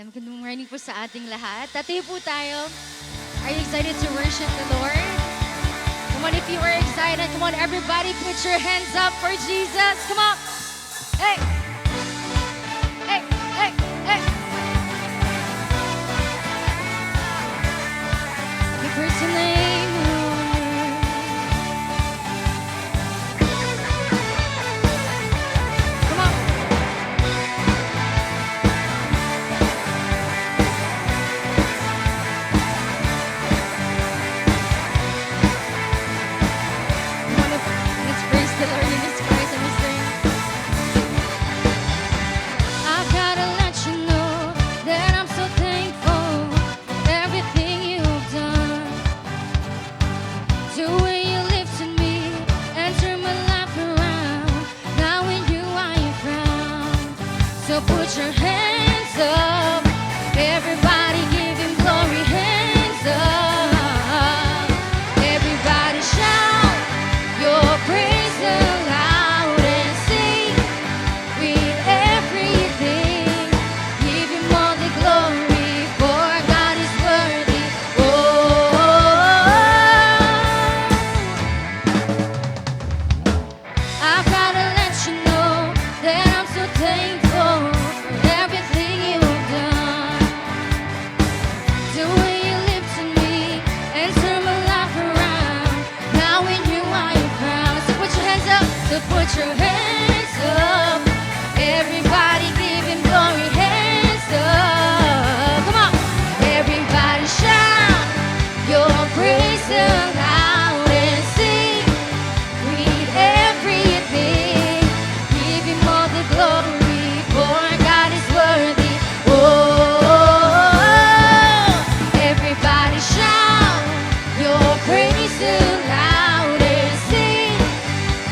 Good morning po sa ating lahat. Tatayo po tayo. Are you excited to worship the Lord? Come on, if you are excited, come on, everybody put your hands up for Jesus. Come on. Hey. Hey, hey, hey. We praise your name, Lord. Come on. Let's praise the Lord in His praise and we sing. I've gotta let you know that I'm so thankful for everything you've done. The way you lifted me and turned my life around. Now in you I am found. So put your hands up, everybody give Him glory. Hands up, everybody shout your praise aloud and sing with everything. Give Him all the glory, for God is worthy. I've gotta let you know that I'm so thankful for everything you've done. The way you lifted me and turned my life around. Now in you I am found. So put your hands up. So put your hands up. Everybody give Him glory. Hands up. Come on. Everybody shout your praise aloud and sing with everything. Give Him all the glory, for God is worthy. Everybody shout your praise aloud and sing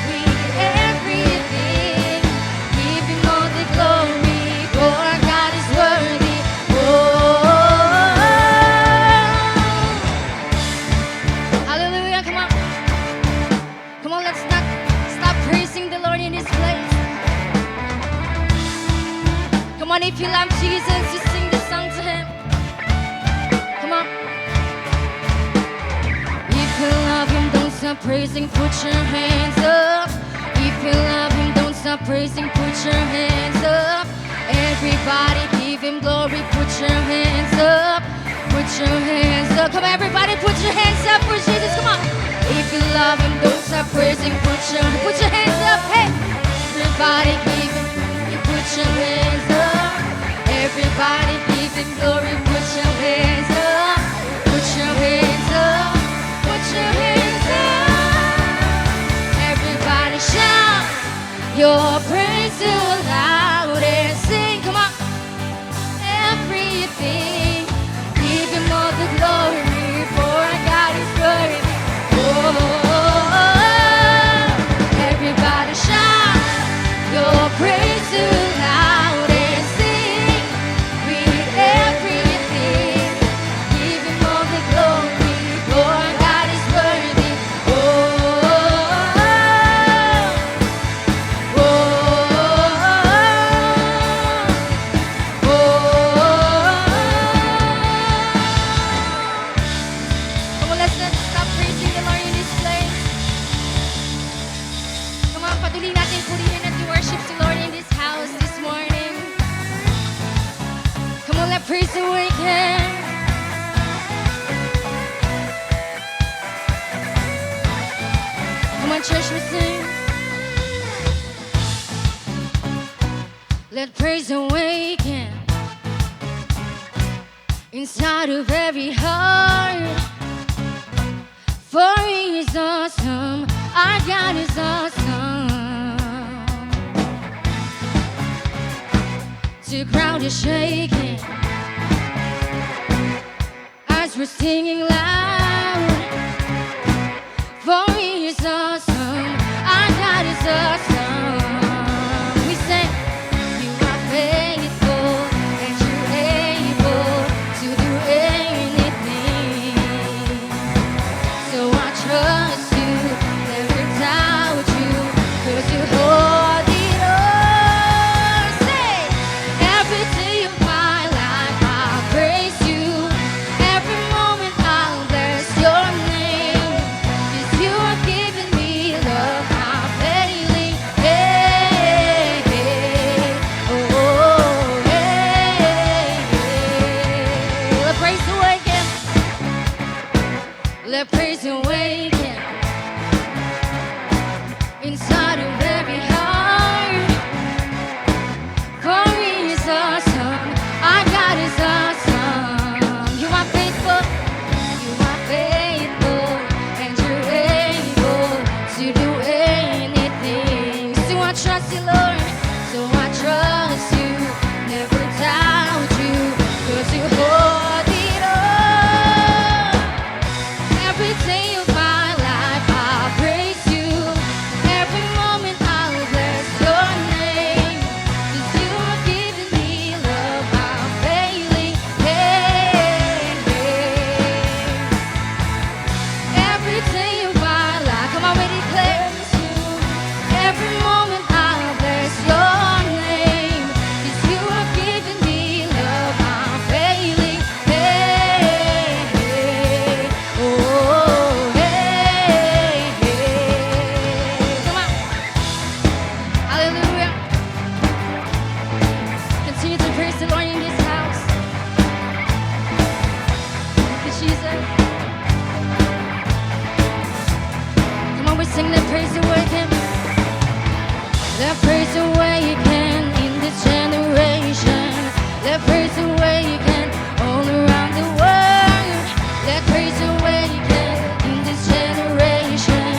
with everything. Give Him all the glory, for God is worthy. Hallelujah, come on. Come on, let's not stop praising the Lord in this place. Come on, if you love Jesus, just sing this song to Him. Come on. If you love Him, don't stop praising, put your hands up. If you love Him, don't stop praising, put your hands up. Everybody give Him glory, put your hands up. Put your hands up. Come on, everybody, put your hands up for Jesus. Come on. If you love Him, don't stop praising, put your hands up. Hey, everybody give Him, you put your hands up. Everybody give Him glory, put your hands up. Put your hands up. Put your hands up. Everybody shout your praise so loud and sing. Come on. Everything. Give Him all the glory, for God is worthy. Everybody shout your praise so loud and sing with everything. Give Him all the glory, for God is worthy. Come on, let's not stop praising the Lord in this place. Come on, patuloy natin purihin at worship the Lord in this house this morning. Come on, let praise awaken. Come on, church, we sing. Let praise awaken inside of every heart. For He is awesome, our God is awesome. The ground is shaking as we're singing loud. For He is awesome, our God is awesome. We say, You are faithful and you're able to do anything. So I trust You, never doubt You, 'cause You hold it all. Say, every day of my life Let praise awaken inside of every heart. For he is awesome, our God is awesome. You are faithful, and you're able to do anything. So I trust you, Lord, so I trust you, never doubt you, 'cause you hold it all. Every day of my life I'll praise you, every moment I'll bless your name, 'cause you have given me love unfailing. Hey, hey. Every day of my life, come on, we declare you. Every moment I'll bless your name, 'cause you have given me love unfailing. Hey, hey. Oh, hey, hey. Come on. Hallelujah. Continue to praise the Lord in this house. Thank you, Jesus. Come on, we sing that praise awaken. Let praise awaken in this generation. Let praise awaken all around the world. Let praise awaken in this generation.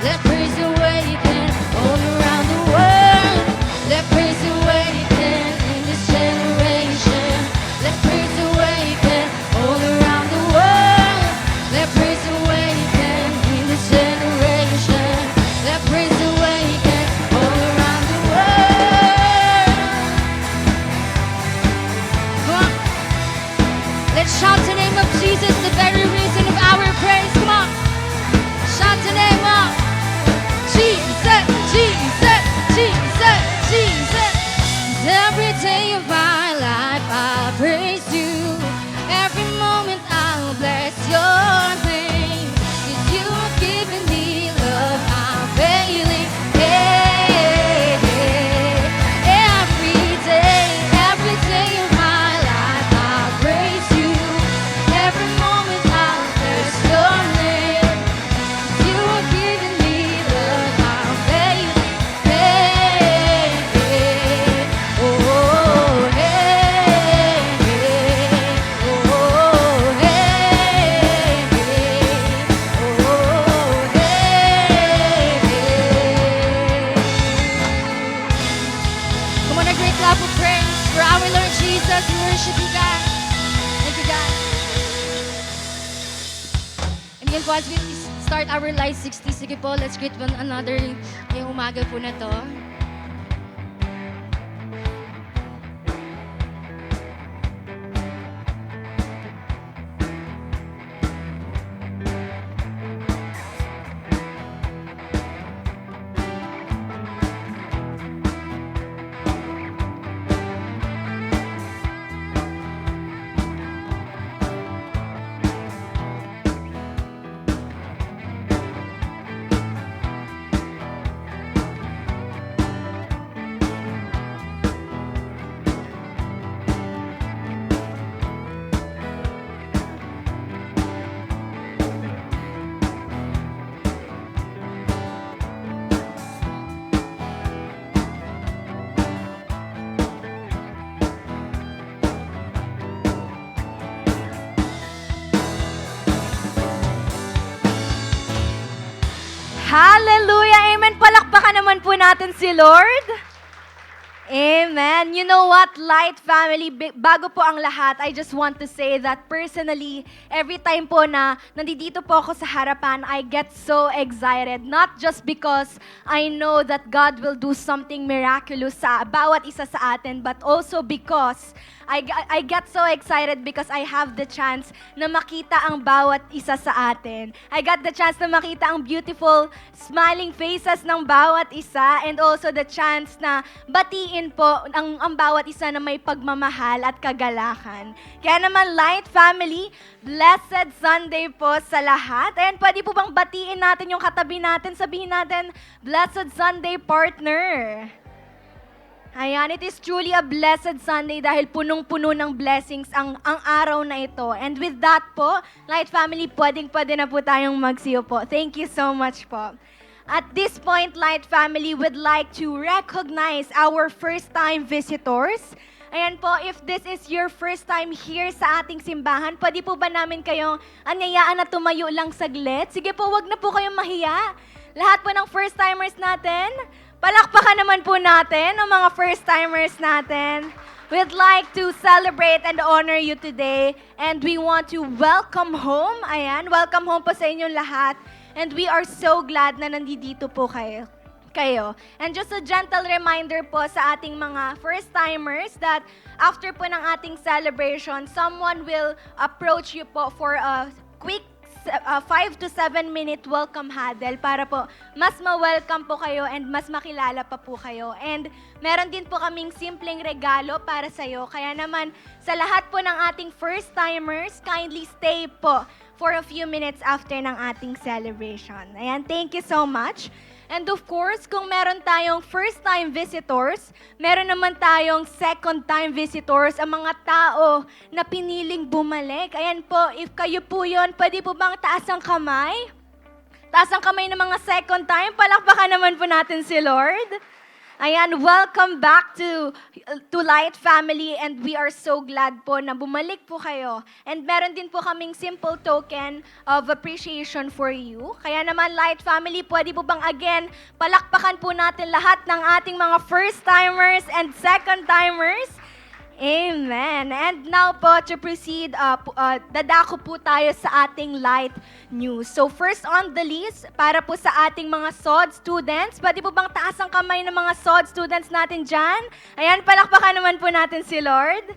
Let praise awaken all around the world. Let praise awaken in this generation. Let praise awaken all around the world. Let praise awaken in this generation. Let praise awaken all around the world. Come on. Let's shout the name of Jesus, the very reason of our praise. Come on. Shout the name of Jesus, Jesus, Jesus, Jesus. Every day of my life I'll praise you. Every moment I'll bless your name, 'cause you have given me love unfailing. Hey, hey. Every day of my life I'll praise you. Every moment I'll bless your name, 'cause you have given me love unfailing. Hey, hey. Oh, hey, hey. Oh, hey, hey. Oh, hey, hey. Come on, a great clap of praise for our Lord Jesus. We worship you, God. Thank you, God. And again po, as we start our Live 60, sige po, let's greet one another ngayong umaga po na to. Hallelujah! Amen! Palakpakan naman po natin si Lord. Amen. You know what, Light Family, bago po ang lahat, I just want to say that personally, every time po na nandito po ako sa harapan, I get so excited. Not just because I know that God will do something miraculous sa bawat isa sa atin, but also because I get so excited because I have the chance na makita ang bawat isa sa atin. I got the chance na makita ang beautiful, smiling faces ng bawat isa, and also the chance na batiin po ang bawat isa na may pagmamahal at kagalakan. Kaya naman, Light Family, Blessed Sunday po sa lahat. And pwede po bang batiin natin yung katabi natin, sabihin natin, Blessed Sunday, partner. Ayan, it is truly a blessed Sunday dahil punong-puno ng blessings ang araw na ito. And with that po, Light Family, pwedeng-pwede na po tayong magsiyo po. Thank you so much po. At this point, Light Family would like to recognize our first-time visitors. Ayan po, if this is your first time here sa ating simbahan, pwede po ba namin kayong anyayaan na tumayo lang saglit? Sige po, wag na po kayong mahiya. Lahat po ng first-timers natin, palakpakan naman po natin ang mga first-timers natin. We'd like to celebrate and honor you today. And we want to welcome home. Ayan, welcome home po sa inyong lahat. And we are so glad na nandito po kayo. And just a gentle reminder po sa ating mga first-timers that after po ng ating celebration, someone will approach you po for a quick 5 to 7 minute welcome huddle para po mas ma-welcome po kayo and mas makilala pa po kayo. And meron din po kaming simpleng regalo para sa iyo. Kaya naman sa lahat po ng ating first-timers, kindly stay po for a few minutes after ng ating celebration. Ayan, thank you so much. And of course, kung meron tayong first-time visitors, meron naman tayong second-time visitors, ang mga tao na piniling bumalik. Ayan po, if kayo po yun, pwede po bang taas ang kamay? Taas ang kamay ng mga second time, palakpakan naman po natin si Lord. Ayan, welcome back to Light Family and we are so glad po na bumalik po kayo. And meron din po kaming simple token of appreciation for you. Kaya naman Light Family, pwede po bang again, palakpakan po natin lahat ng ating mga first-timers and second-timers. Amen. And now po, to proceed, dadako po tayo sa ating light news. So first on the list, para po sa ating mga SOD students, pwede po bang taas ang kamay ng mga SOD students natin dyan? Ayan, palakpakan naman po natin si Lord.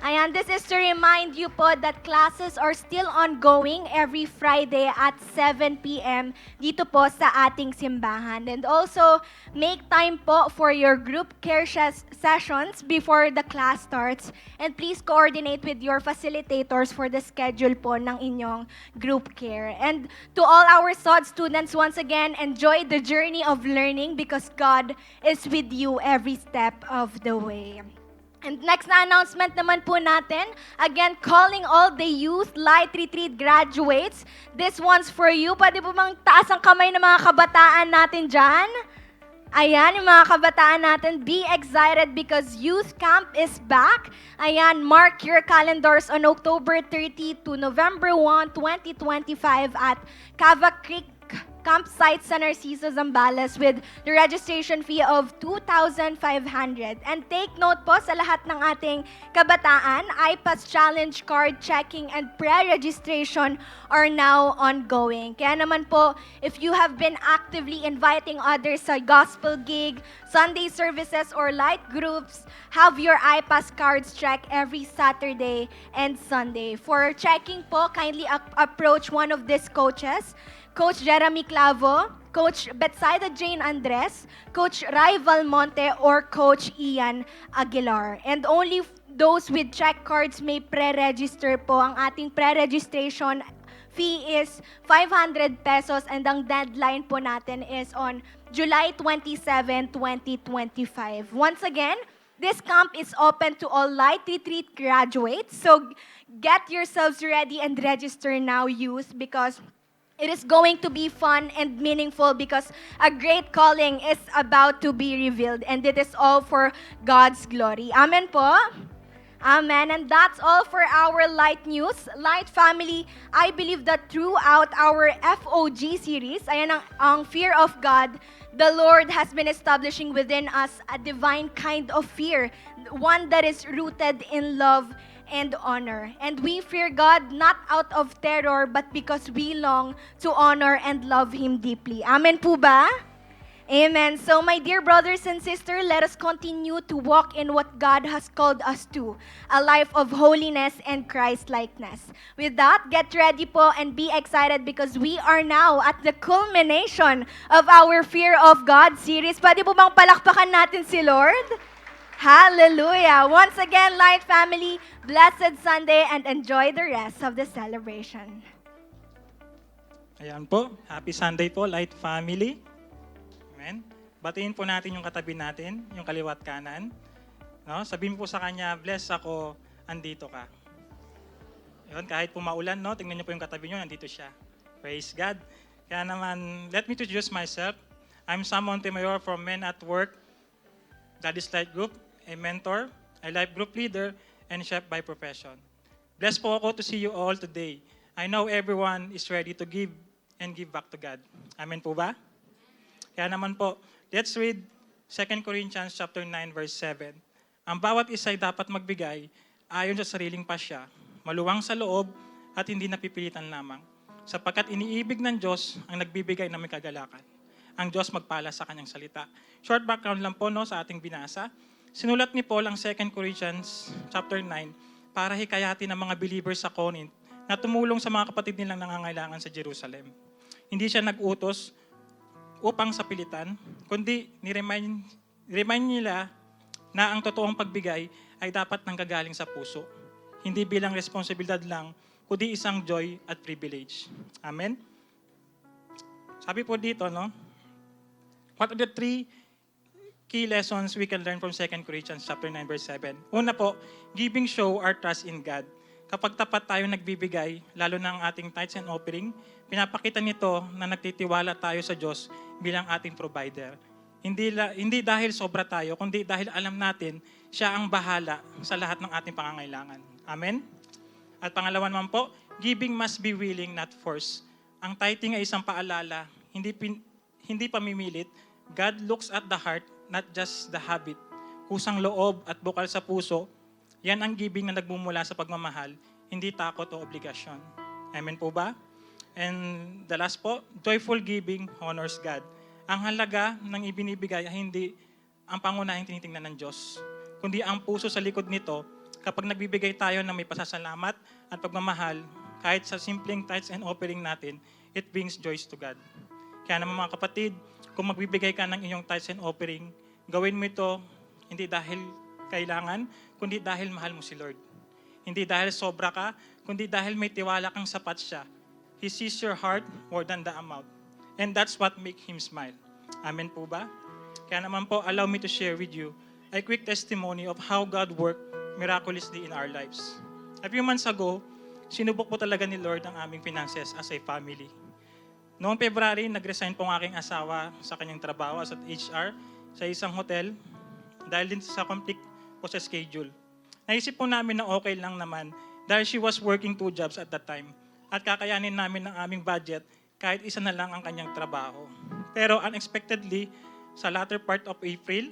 Ayan, this is to remind you po that classes are still ongoing every Friday at 7 p.m. dito po sa ating simbahan. And also, make time po for your group care sessions before the class starts. And please coordinate with your facilitators for the schedule po ng inyong group care. And to all our SOD students, once again, enjoy the journey of learning because God is with you every step of the way. And next na announcement naman po natin, again, calling all the youth Light Retreat graduates. This one's for you. Pwede po bang taas ang kamay ng mga kabataan natin dyan? Ayan, yung mga kabataan natin, be excited because Youth Camp is back. Ayan, mark your calendars on October 30 to November 1, 2025 at Cava Creek Campsite sa Narciso, Zambales with the registration fee of 2,500. And take note po sa lahat ng ating kabataan, IPAS Challenge Card Checking and Pre-Registration are now ongoing. Kaya naman po, if you have been actively inviting others sa gospel gig, Sunday services, or light groups, have your IPAS cards checked every Saturday and Sunday. For checking po, kindly approach one of these coaches, Coach Jeremy Clavo, Coach Betsaida Jane Andres, Coach Rai Valmonte, or Coach Ian Aguilar. And only those with check cards may pre-register po. Ang ating pre-registration fee is 500 pesos and ang deadline po natin is on July 27, 2025. Once again, this camp is open to all Light Retreat graduates. So get yourselves ready and register now, youth, because it is going to be fun and meaningful because a great calling is about to be revealed and it is all for God's glory. Amen po? Amen. And that's all for our Light News. Light Family, I believe that throughout our FOG series, ayan ang fear of God, the Lord has been establishing within us a divine kind of fear, one that is rooted in love and honor. And we fear God not out of terror, but because we long to honor and love Him deeply. Amen po ba? Amen. So my dear brothers and sisters, let us continue to walk in what God has called us to, a life of holiness and Christ-likeness. With that, get ready po and be excited because we are now at the culmination of our Fear of God series. Pwede po bang palakpakan natin si Lord? Hallelujah! Once again, Light Family, blessed Sunday and enjoy the rest of the celebration. Ayan po, happy Sunday po, Light Family. Amen. Batiin po natin yung katabi natin, yung kaliwat kanan. No? Sabihin po sa kanya, bless ako, andito ka. Yun, kahit po maulan, no? Tingnan niyo po yung katabi niyo, nandito siya. Praise God. Kaya naman, let me introduce myself. I'm Sam Montemayor from Men at Work, Daddy's Light Group, a mentor, a life group leader, and chef by profession. Blessed po ako to see you all today. I know everyone is ready to give and give back to God. Amen po ba? Kaya naman po, let's read 2 Corinthians chapter 9, verse 7. Ang bawat isa ay dapat magbigay ayon sa sariling pasya, maluwang sa loob at hindi napipilitan lamang. Sapagkat iniibig ng Diyos ang nagbibigay ng may kagalakan. Ang Diyos magpala sa kanyang salita. Short background lang po no, sa ating binasa. Sinulat ni Paul ang 2 Corinthians chapter 9 para hikayatin ng mga believers sa Corinth na tumulong sa mga kapatid nilang nangangailangan sa Jerusalem. Hindi siya nag-utos upang sa pilitan, kundi ni-remind nila na ang totoong pagbigay ay dapat nanggagaling sa puso. Hindi bilang responsibilidad lang, kundi isang joy at privilege. Amen? Sabi po dito, no? What are the 3 key lessons we can learn from 2 Corinthians chapter 9, verse 7? Una po, giving show our trust in God. Kapag tapat tayo nagbibigay, lalo na ang ating tithes and offering, pinapakita nito na nagtitiwala tayo sa Diyos bilang ating provider. Hindi dahil sobra tayo, kundi dahil alam natin siya ang bahala sa lahat ng ating pangangailangan. Amen? At pangalawa naman po, giving must be willing, not forced. Ang tithing ay isang paalala, hindi pamimilit. God looks at the heart, not just the habit. Kusang loob at bukal sa puso, yan ang giving na nagmumula sa pagmamahal, hindi takot o obligasyon. Amen po ba? And the last po, joyful giving honors God. Ang halaga ng ibinibigay ay hindi ang pangunahing tinitingnan ng Diyos, kundi ang puso sa likod nito. Kapag nagbibigay tayo ng may pasasalamat at pagmamahal, kahit sa simpleng tithes and offering natin, it brings joy to God. Kaya naman mga kapatid, kung magbibigay ka ng iyong tithes and offering, gawin mo ito hindi dahil kailangan, kundi dahil mahal mo si Lord. Hindi dahil sobra ka, kundi dahil may tiwala kang sapat siya. He sees your heart more than the amount. And that's what makes Him smile. Amen po ba? Kaya naman po, allow me to share with you a quick testimony of how God worked miraculously in our lives. A few months ago, sinubok po talaga ni Lord ang aming finances as a family. Noong February, nag-resign po ang aking asawa sa kanyang trabaho as at HR sa isang hotel dahil din sa conflict po sa schedule. Naisip po namin na okay lang naman dahil she was working 2 jobs at that time at kakayanin namin ang aming budget kahit isa na lang ang kanyang trabaho. Pero unexpectedly, sa latter part of April,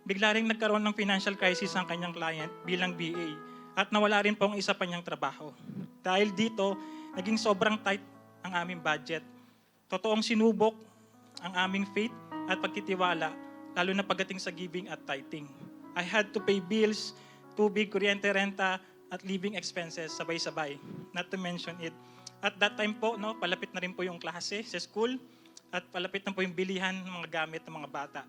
bigla rin nagkaroon ng financial crisis ang kanyang client bilang BA at nawala rin po ang isa pa niyang trabaho. Dahil dito, naging sobrang tight ang aming budget. Totoong sinubok ang aming faith at pagtitiwala, lalo na pagdating sa giving at tithing. I had to pay bills, tubig, kuryente, renta, at living expenses sabay-sabay. Not to mention it. At that time po, no, palapit na rin po yung klase sa school at palapit na po yung bilihan ng mga gamit ng mga bata.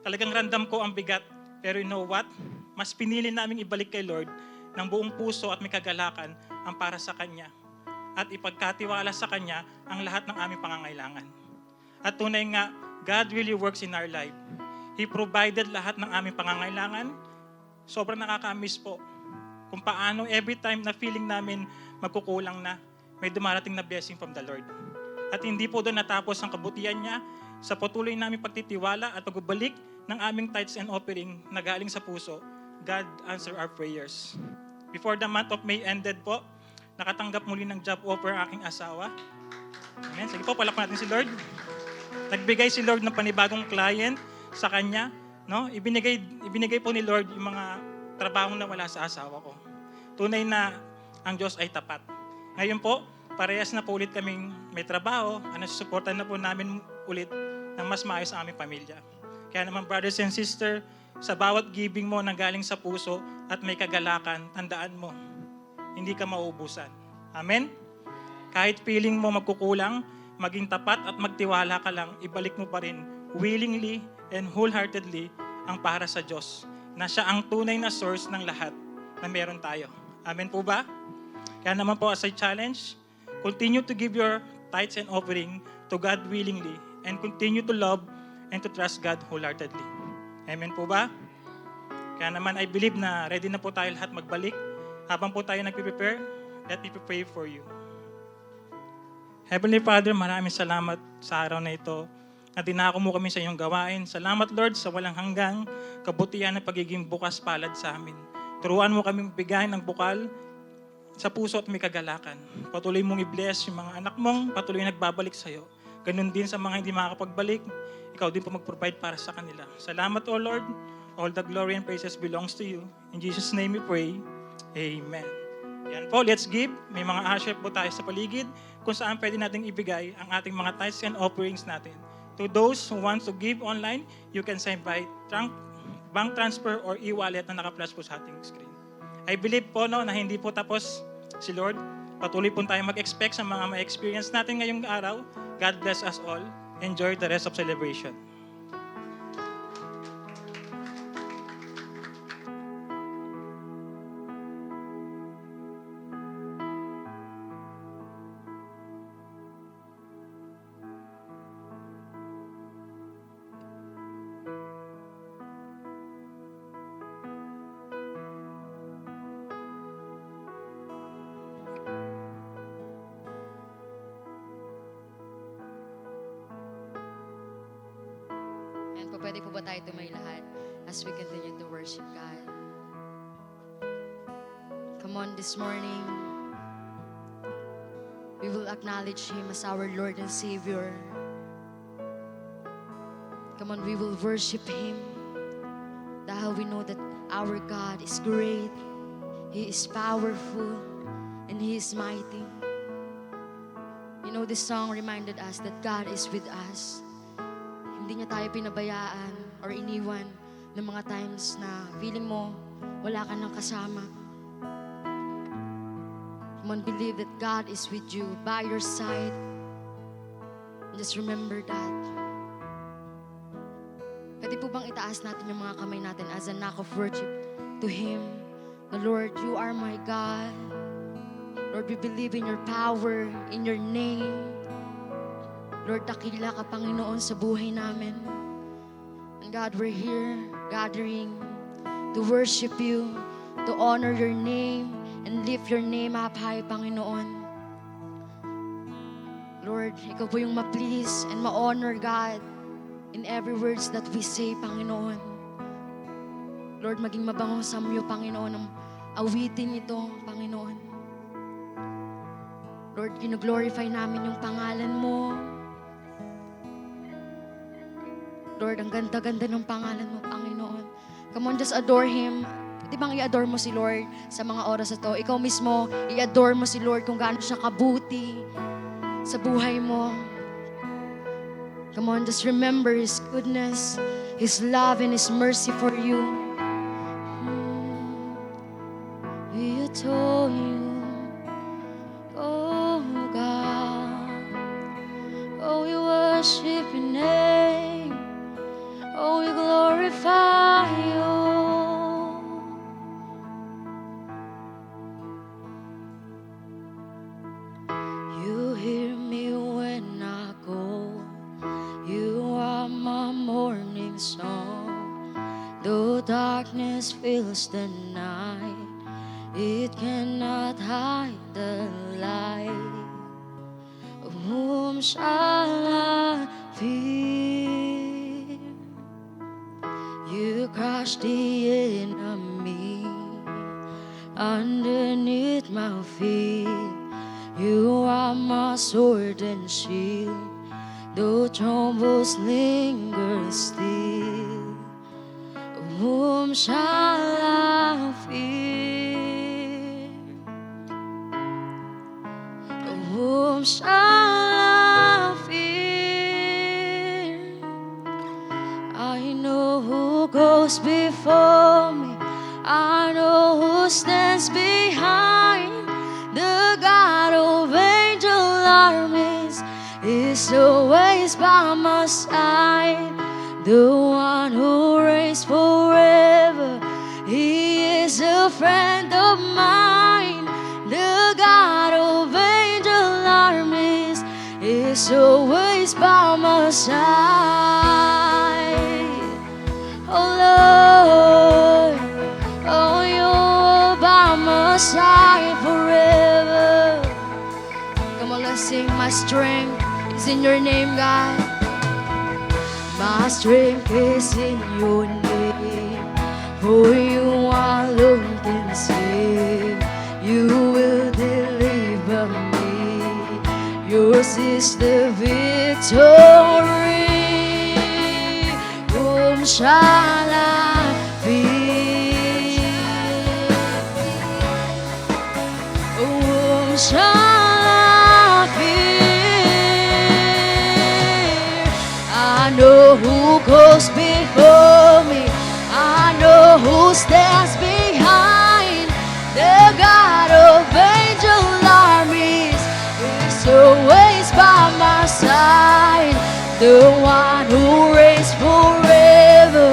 Talagang randam ko ang bigat, pero you know what? Mas pinili namin ibalik kay Lord ng buong puso at may kagalakan ang para sa Kanya at ipagkatiwala sa Kanya ang lahat ng aming pangangailangan. At tunay nga, God really works in our life. He provided lahat ng aming pangangailangan. Sobrang nakaka-miss po kung paano every time na feeling namin magkukulang na, may dumarating na blessing from the Lord. At hindi po doon natapos ang kabutihan niya sa patuloy namin pagtitiwala at pagbabalik ng aming tithes and offering na galing sa puso. God answer our prayers. Before the month of May ended po, nakatanggap muli ng job offer ang aking asawa. Amen. Sige po, palakpan natin si Lord. Nagbigay si Lord ng panibagong client sa kanya. No? Ibinigay po ni Lord yung mga trabahong na wala sa asawa ko. Tunay na ang Diyos ay tapat. Ngayon po, parehas na po ulit kaming may trabaho at nasusuportan na po namin ulit ng mas maayos ang aming pamilya. Kaya naman brothers and sisters, sa bawat giving mo na galing sa puso at may kagalakan, tandaan mo, hindi ka mauubusan. Amen? Kahit feeling mo magkukulang, maging tapat at magtiwala ka lang, ibalik mo pa rin willingly and wholeheartedly ang para sa Diyos, na siya ang tunay na source ng lahat na meron tayo. Amen po ba? Kaya naman po as a challenge, continue to give your tithes and offering to God willingly and continue to love and to trust God wholeheartedly. Amen po ba? Kaya naman, I believe na ready na po tayo lahat magbalik. Habang po tayo nagpe-prepare, let me pray for you. Heavenly Father, maraming salamat sa araw na ito na dinako mo kami sa iyong gawain. Salamat, Lord, sa walang hanggang kabutihan at pagiging bukas palad sa amin. Turuan mo kaming bigay ng bukal sa puso at may kagalakan. Patuloy mong i-bless yung mga anak mong patuloy nagbabalik sa iyo. Ganun din sa mga hindi makakapagbalik, ikaw din po mag-provide para sa kanila. Salamat, O Lord. All the glory and praises belongs to you. In Jesus' name we pray. Amen. Yan po, let's give. May mga usher po tayo sa paligid kung saan pwede natin ibigay ang ating mga tithes and offerings natin. To those who want to give online, you can send by bank transfer or e-wallet na naka-flash po sa ating screen. I believe po no, na hindi po tapos si Lord. Patuloy po tayo mag-expect sa mga ma-experience natin ngayong araw. God bless us all. Enjoy the rest of celebration. And po, pwede po ba tayo tumay lahat as we continue to worship God? Come on, this morning, we will acknowledge Him as our Lord and Savior. Come on, we will worship Him dahil we know that our God is great, He is powerful, and He is mighty. You know, this song reminded us that God is with us. Hindi niya tayo pinabayaan or iniwan ng mga times na feeling mo wala ka nang kasama. Come on, believe that God is with you, by your side. And just remember that. Pwede po bang itaas natin yung mga kamay natin as an act of worship to Him? The Lord, you are my God. Lord, we believe in your power, in your name. Lord, dakila ka, Panginoon, sa buhay namin. And God, we're here gathering to worship you, to honor your name, and lift your name up high, Panginoon. Lord, ikaw po yung ma-please and ma-honor, God, in every words that we say, Panginoon. Lord, maging mabango sa iyo, Panginoon, ang awitin ito, Panginoon. Lord, gino-glorify namin yung pangalan mo. Lord, ang ganda-ganda ng pangalan mo, Panginoon. Come on, just adore Him. Di bang i-adore mo si Lord sa mga oras na to? Ikaw mismo, i-adore mo si Lord kung gaano siya kabuti sa buhay mo. Come on, just remember His goodness, His love, and His mercy for you. We adore you, oh God. Oh, we worship your name. Oh, we glorify you. You hear me when I go. You are my morning song. Though darkness fills the night, it cannot hide the light. Of whom shall I fear? You crush the enemy underneath my feet. You are my sword and shield, though troubles linger still. Of whom shall I fear? Of whom shall I fear? I know who goes before me. I know who stands behind. The God of angel armies is always by my side. The one who reigns forever, He is a friend of mine. The God of angel armies is is always by my side. Oh Lord, oh, you're by my side forever. Come on, let's sing. My strength is in your name, God. My strength is in your name. For you alone can save. You will deliver me. Yours is the victory. Whom shall I fear? Whom shall I fear? I know who goes before me. I know who stands behind. The God of angel armies is always by my side. The one who reigns forever,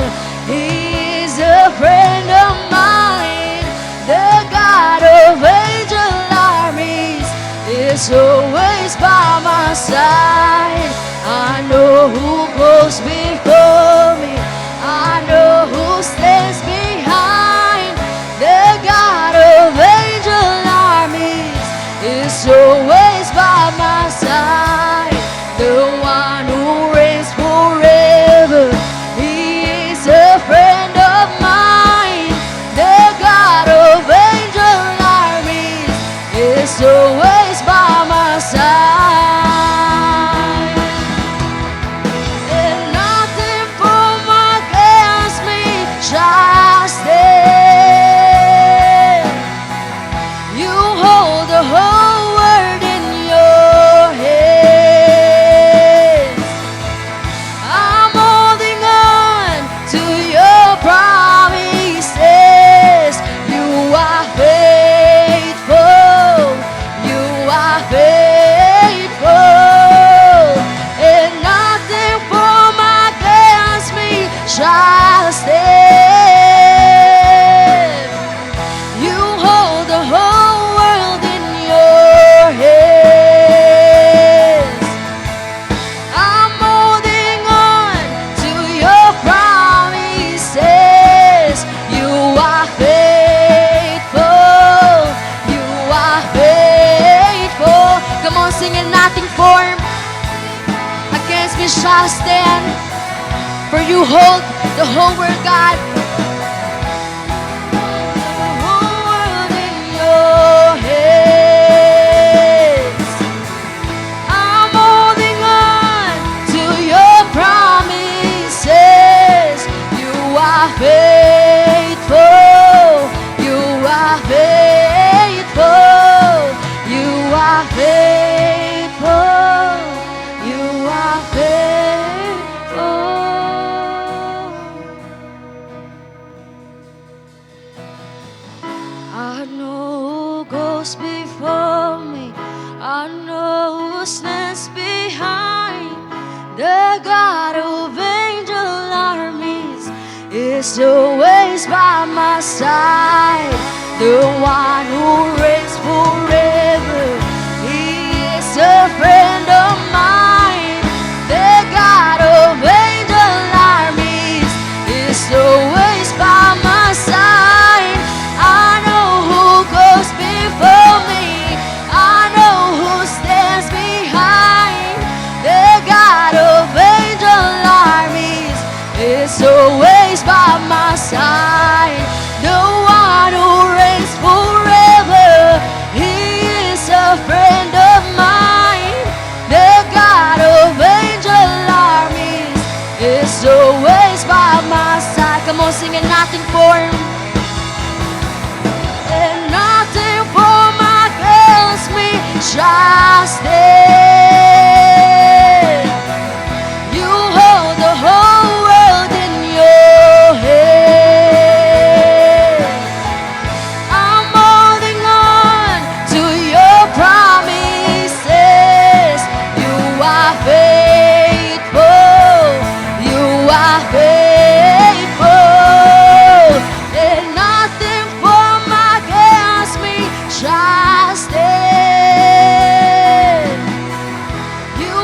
He is a friend of mine. The God of angel armies is always by my side. I know who goes before me. I know who stands behind. The God of angel armies is always by my side. The one who reigns forever, He is a friend of mine. The God of angel armies is always by my side. And nothing from against me shall stand. You hold the whole world in your hands. I'm holding on to your promises. You are faithful. You are faithful. And nothing from against me shall stand. You hold the whole world in your hands. I'm holding on to your promises. You are faithful. You are faithful. Come on, sing it. Nothing formed against me shall stand. For you hold the whole world, God. The whole world in your hands. I'm holding on to your promises. You are faithful. You are faithful. You are faithful. You are faithful. I know who goes before me. I know who stands behind. The God of angel armies is always by my side. The one who reigns forever, He is a friend of mine. The God of angel armies is always by my side. I know who goes before me. I know who stands behind. The God of angel armies is always by my side. The one who reigns forever, He is a friend of mine. The God of angel armies is always by my side. Come on, sing it. Nothing formed and nothing from against me shall stand. You hold the whole world in your hands. I'm holding on to your promises. You are faithful. You are faithful. And nothing from against me shall stand. You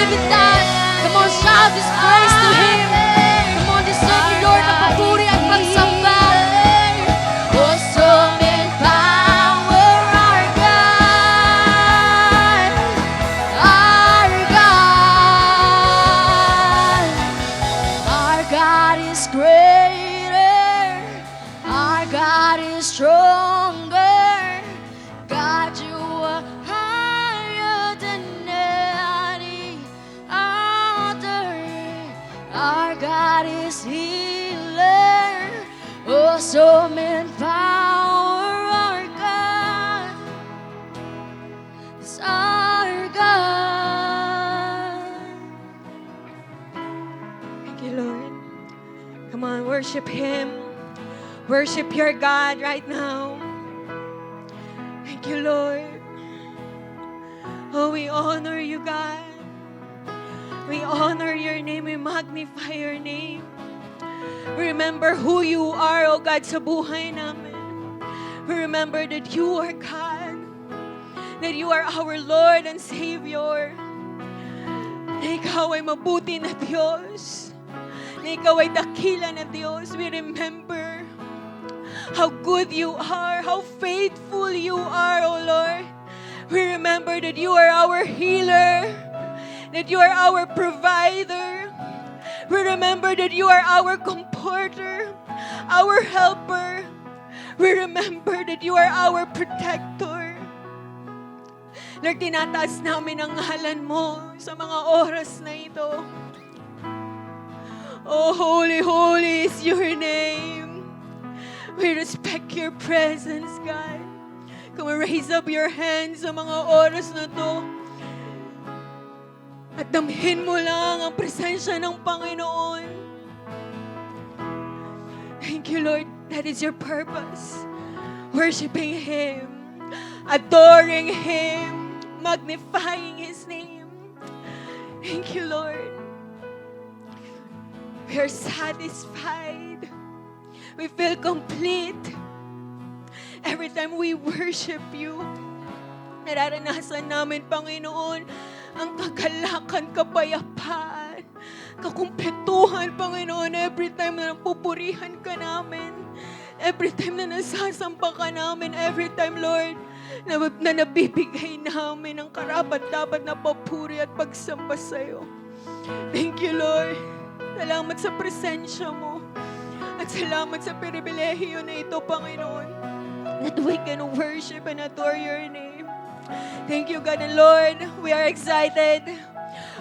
believe in that. Come on, shout this praise to Him. Come on, deserve ni Lord ang papuri at pagsamba. Awesome in power, our God. Our God. Our God is greater. Our God is stronger. God, you are higher than any other. Our God is healer. Awesome in power. Our God is our God. Thank you, Lord. Come on, worship Him. Worship your God right now. Thank you, Lord. Oh, we honor you, God. We honor your name. We magnify your name. We remember who you are, oh God, sa buhay namin. We remember that you are God. That you are our Lord and Savior. Na ikaw ay mabuti na Diyos. Na ikaw ay dakila na Diyos. We remember how good you are, how faithful you are, O Lord. We remember that you are our healer, that you are our provider. We remember that you are our comforter, our helper. We remember that you are our protector. Lord, tinataas namin ang ngalan mo sa mga oras na ito. Oh, holy, holy is your name. We respect your presence, God. Come on, raise up your hands sa mga oras na to. At damhin mo lang ang presensya ng Panginoon. Thank you, Lord. That is your purpose. Worshiping Him, adoring Him, magnifying His name. Thank you, Lord. We are satisfied. We feel complete. Every time we worship you, nararanasan namin, Panginoon, ang kagalakan, kapayapaan, kakumpletuhan, Panginoon, every time na napupurihan ka namin, every time na nasasampa ka namin, every time, Lord, na nabibigay namin ang karapat-dapat na papuri at pagsamba sa'yo. Thank you, Lord. Salamat sa presensya mo. At salamat sa pribilehiyo na ito, Panginoon, that we can worship and adore your name. Thank you, God and Lord. We are excited.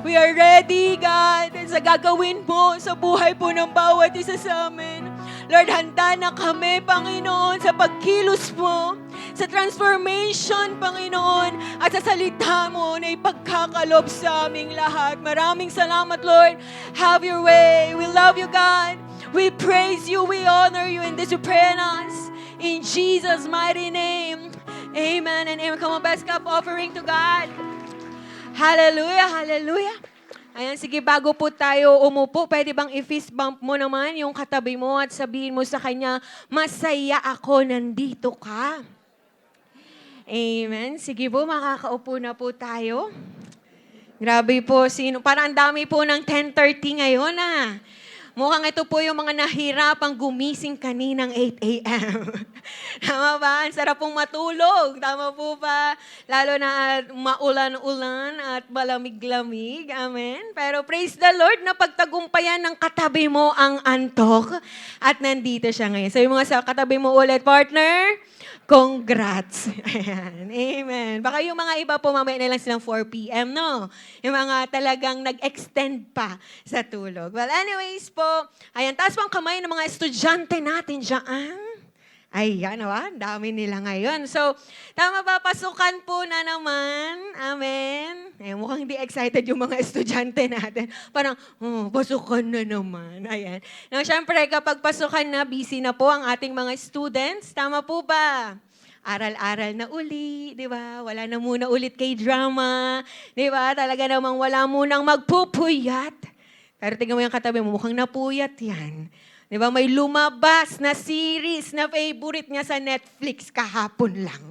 We are ready, God, sa gagawin mo sa buhay po ng bawat isa sa amin. Lord, handa na kami, Panginoon, sa pagkilos mo, sa transformation, Panginoon, at sa salita mo na ipagkakalob sa aming lahat. Maraming salamat, Lord. Have your way. We love you, God. We praise you. We honor you in this we pray on us. In Jesus' mighty name. Amen and amen. Come on, best cup offering to God. Hallelujah, hallelujah. Ayan, sige, bago po tayo umupo, pwede bang i-fist bump mo naman yung katabi mo at sabihin mo sa kanya, masaya ako, nandito ka. Amen. Sige po, makakaupo na po tayo. Grabe po, parang ang dami po ng 10:30 ngayon ah. Mukhang ito po yung mga nahirapang gumising kaninang 8 a.m. Tama ba? Ang sarap pong matulog. Tama po ba? Lalo na maulan-ulan at malamig-lamig. Amen? Pero praise the Lord na pagtagumpayan ng katabi mo ang antok. At nandito siya ngayon. Sabi mo nga sa katabi mo ulit, partner, congrats. Ayan. Amen. Baka yung mga iba po mamaya na lang silang 4 p.m., no? Yung mga talagang nag-extend pa sa tulog. Well, anyways po, ayan, taas po ang kamay ng mga estudyante natin dyan. Ayan, dami nila ngayon. So, tama ba, pasukan po na naman. Amen. Ayan, mukhang hindi excited yung mga estudyante natin. Parang, pasukan na naman. Ayan. Now, syempre, kapag pasukan na, busy na po ang ating mga students. Tama po ba? Aral-aral na uli, di ba? Wala na muna ulit kay drama, di ba? Talaga namang wala munang magpupuyat. Pero tingnan mo yung katabi mo, mukhang napuyat yan. Di ba? May lumabas na series na favorite niya sa Netflix kahapon lang.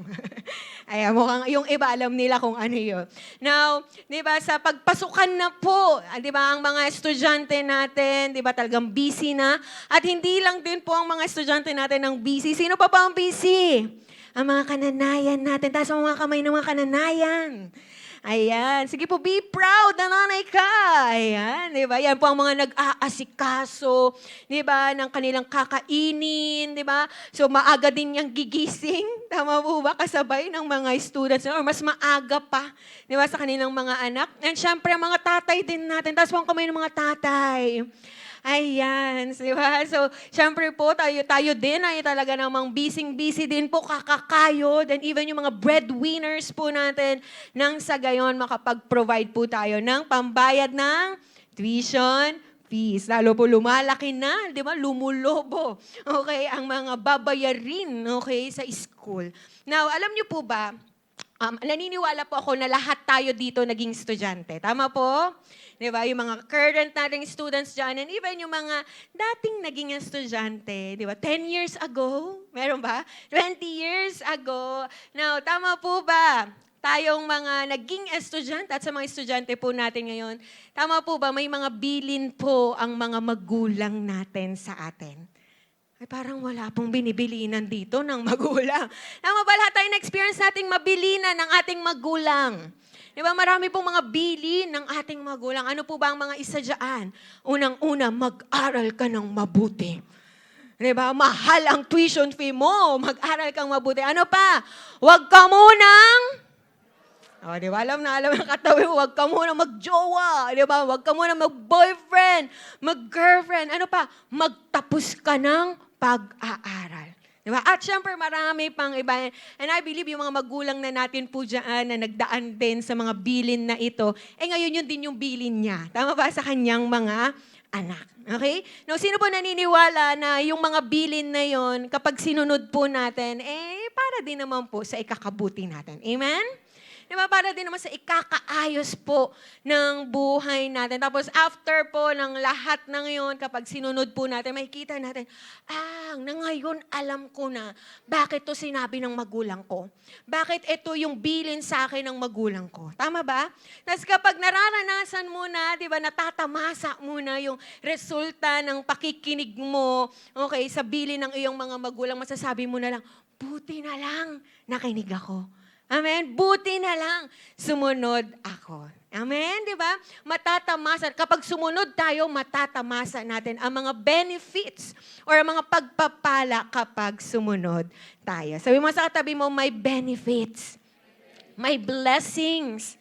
Ay, mukhang yung iba alam nila kung ano yun. Now, di ba, sa pagpasukan na po, di ba, ang mga estudyante natin, di ba, talagang busy na. At hindi lang din po ang mga estudyante natin ang busy. Sino pa ang busy? Ang mga kananayan natin. Taas ang mga kamay ng mga kananayan. Ayan. Sige po, be proud na nanay ka. Ayan, di ba? Yan po ang mga nag-aasikaso, di ba, ng kanilang kakainin, di ba? So, maaga din niyang gigising. Tama po ba? Kasabay ng mga students, or mas maaga pa, di ba, sa kanilang mga anak. And syempre, ang mga tatay din natin. Taas po ang kamay ng mga tatay. Ayan, di ba? So, syempre po, tayo din ay talaga namang busy din po, kakakayod, and even yung mga breadwinners po natin, nang sa gayon makapag-provide po tayo ng pambayad ng tuition fees. Lalo po lumalaki na, di ba? Lumulobo, okay, ang mga babayarin, okay, sa school. Now, alam niyo po ba, naniniwala po ako na lahat tayo dito naging estudyante. Tama po? Di ba? Yung mga current nating students dyan, and even yung mga dating naging estudyante, di ba? 10 years ago, meron ba? 20 years ago. Now, tama po ba? Tayong mga naging estudyante at sa mga estudyante po natin ngayon, tama po ba may mga bilin po ang mga magulang natin sa atin? Ay, parang wala pong binibilinan dito ng magulang. Tama ba lahat tayo na-experience nating mabilinan ng ating magulang? Di ba, marami pong mga bilin ng ating magulang. Ano po ba ang mga isa dyan? Unang-una, mag-aral ka ng mabuti. Di ba, mahal ang tuition fee mo. Mag-aral kang mabuti. Ano pa? Huwag ka munang... O, di ba, alam ng katabi mo, huwag ka muna mag-jowa. Di ba, huwag ka muna mag-boyfriend, mag-girlfriend. Ano pa? Magtapos ka ng pag-aaral. Diba? At syempre, marami pang iba. And I believe yung mga magulang na natin po dyan na nagdaan din sa mga bilin na ito, ngayon yun din yung bilin niya. Tama ba? Sa kanyang mga anak. Okay? Now, sino po naniniwala na yung mga bilin na yon kapag sinunod po natin, para din naman po sa ikakabuti natin. Amen? Di ba? Para din naman sa ikakaayos po ng buhay natin. Tapos after po ng lahat ng yun, kapag sinunod po natin, makikita natin, na ngayon alam ko na bakit to sinabi ng magulang ko. Bakit ito yung bilin sa akin ng magulang ko. Tama ba? Tapos kapag nararanasan mo na, di ba, natatamasa mo na yung resulta ng pakikinig mo, okay, sa bilin ng iyong mga magulang, masasabi mo na lang, buti na lang nakinig ako. Amen? Buti na lang sumunod ako. Amen? Di ba? Matatamasa. Kapag sumunod tayo, matatamasa natin ang mga benefits or ang mga pagpapala kapag sumunod tayo. Sabi mo sa katabi mo, may benefits. May blessings.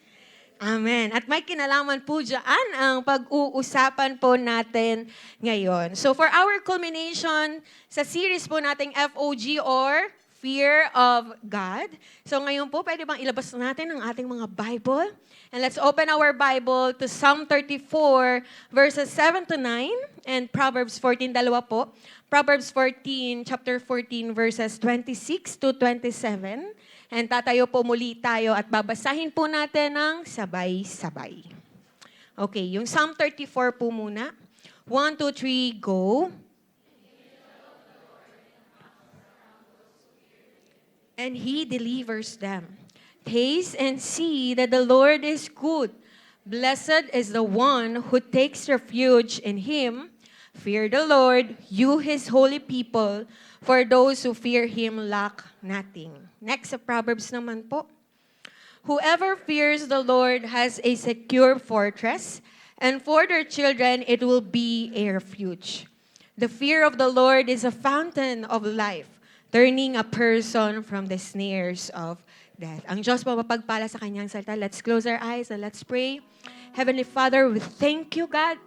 Amen. At may kinalaman po dyan ang pag-uusapan po natin ngayon. So for our culmination sa series po nating FOG or Fear of God. So ngayon po, pwede bang ilabas natin ang ating mga Bible? And let's open our Bible to Psalm 34, verses 7 to 9, and Proverbs 14, dalawa po. Proverbs 14, chapter 14, verses 26 to 27. And tatayo po muli tayo at babasahin po natin ng sabay-sabay. Okay, yung Psalm 34 po muna. 1, 2, 3, go. And He delivers them. Taste and see that the Lord is good. Blessed is the one who takes refuge in Him. Fear the Lord, you His holy people, for those who fear Him lack nothing. Next sa Proverbs naman po. Whoever fears the Lord has a secure fortress, and for their children it will be a refuge. The fear of the Lord is a fountain of life, turning a person from the snares of death. Ang Diyos po mapagpala sa kanyang salita. Let's close our eyes and let's pray. Heavenly Father, we thank you, God,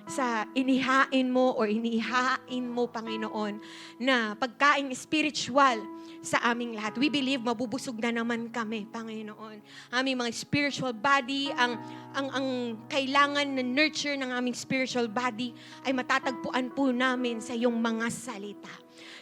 sa inihain mo o inihain mo, Panginoon, na pagkain spiritual sa aming lahat. We believe mabubusog na naman kami, Panginoon. Aming mga spiritual body, ang kailangan na nurture ng aming spiritual body ay matatagpuan po namin sa iyong mga salita.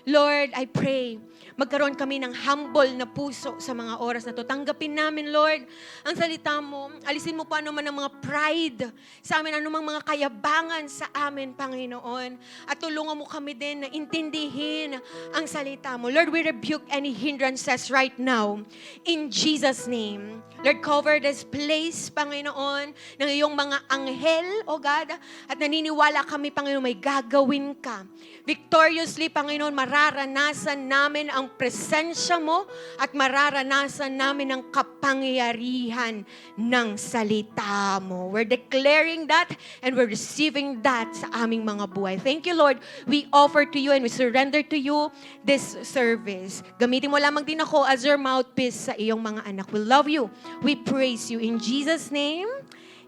Lord, I pray, magkaroon kami ng humble na puso sa mga oras na to. Tanggapin namin, Lord, ang salita mo. Alisin mo po anuman ang mga pride sa amin, anumang mga kayabangan sa amin, Panginoon. At tulungan mo kami din na intindihin ang salita mo. Lord, we rebuke any hindrances right now. In Jesus' name. Lord, cover this place, Panginoon, ng iyong mga anghel, O God. At naniniwala kami, Panginoon, may gagawin ka. Victoriously, Panginoon, mararanasan namin ang presensya mo at mararanasan namin ang kapangyarihan ng salita mo. We're declaring that and we're receiving that sa aming mga buhay. Thank you, Lord. We offer to you and we surrender to you this service. Gamitin mo lamang din ako as your mouthpiece sa iyong mga anak. We love you. We praise you. In Jesus' name,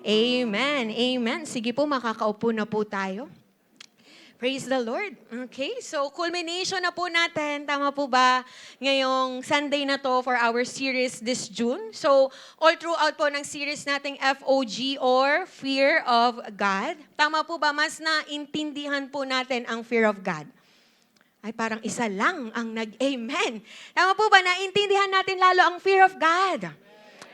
amen. Amen. Sige po, makakaupo na po tayo. Praise the Lord. Okay, so culmination na po natin. Tama po ba? Ngayong Sunday na to for our series this June. So, all throughout po ng series nating FOG or Fear of God. Tama po ba? Mas naintindihan po natin ang Fear of God. Ay, parang isa lang ang nag-amen. Tama po ba? Naintindihan natin lalo ang Fear of God.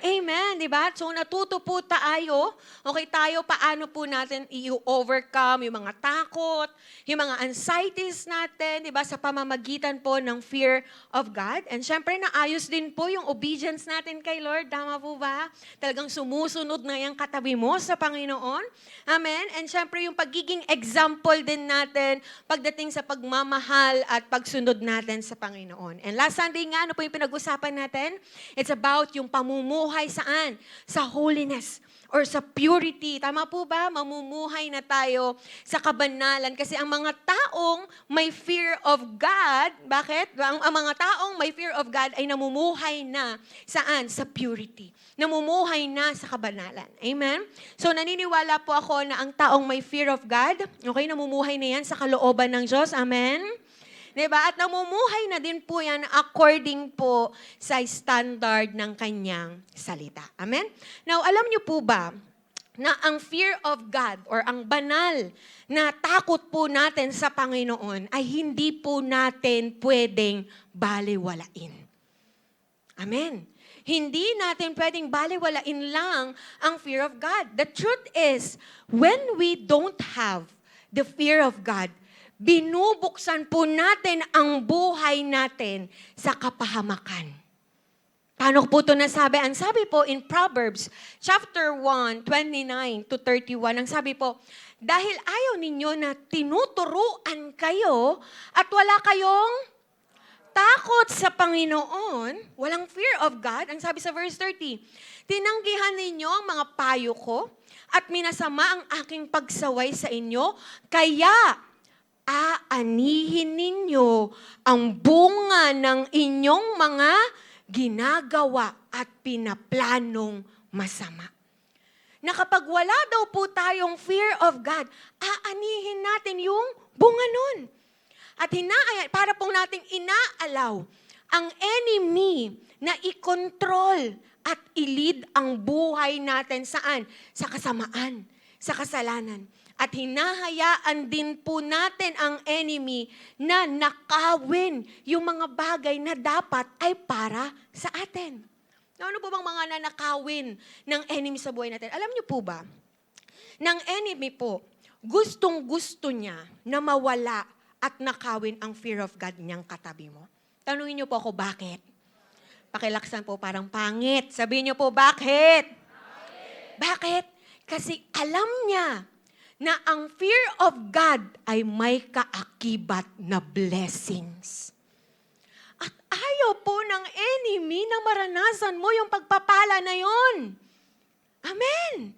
Amen, di ba? So natuto po tayo, okay, tayo paano po natin i-overcome yung mga takot, yung mga anxieties natin, di ba, sa pamamagitan po ng fear of God. And syempre, naayos din po yung obedience natin kay Lord. Tama po ba? Talagang sumusunod na yung katabi mo sa Panginoon. Amen? And syempre, yung pagiging example din natin pagdating sa pagmamahal at pagsunod natin sa Panginoon. And last Sunday nga, ano po yung pinag-usapan natin? It's about yung pamumuhay saan? Sa holiness or sa purity. Tama po ba? Mamumuhay na tayo sa kabanalan. Kasi ang mga taong may fear of God, bakit? Ang mga taong may fear of God ay namumuhay na saan? Sa purity. Namumuhay na sa kabanalan. Amen? So naniniwala po ako na ang taong may fear of God, okay, namumuhay na yan sa kalooban ng Diyos. Amen? Diba? At namumuhay na din po yan according po sa standard ng kanyang salita. Amen? Now, alam niyo po ba na ang fear of God or ang banal na takot po natin sa Panginoon ay hindi po natin pwedeng baliwalain. Amen? Hindi natin pwedeng baliwalain lang ang fear of God. The truth is, when we don't have the fear of God, binubuksan po natin ang buhay natin sa kapahamakan. Paano po ito nasabi? Ang sabi po in Proverbs chapter 1, 29 to 31, ang sabi po, dahil ayaw ninyo na tinuturuan kayo at wala kayong takot sa Panginoon, walang fear of God, ang sabi sa verse 30, tinanggihan ninyo ang mga payo ko at minasama ang aking pagsaway sa inyo, kaya aanihin ninyo ang bunga ng inyong mga ginagawa at pinaplanong masama. Na kapag wala daw po tayong fear of God, aanihin natin yung bunga nun. At para pong nating inaalaw ang enemy na i-control at i-lead ang buhay natin saan? Sa kasamaan, sa kasalanan. At hinahayaan din po natin ang enemy na nakawin yung mga bagay na dapat ay para sa atin. Ano po bang mga nanakawin ng enemy sa buhay natin? Alam niyo po ba, ng enemy po, gustong-gusto niya na mawala at nakawin ang fear of God niyang katabi mo. Tanungin niyo po ako, bakit? Pakilaksan po, parang pangit. Sabihin niyo po, bakit? Bakit? Kasi alam niya na ang fear of God ay may kaakibat na blessings. At ayaw po ng enemy na maranasan mo yung pagpapala na yon. Amen.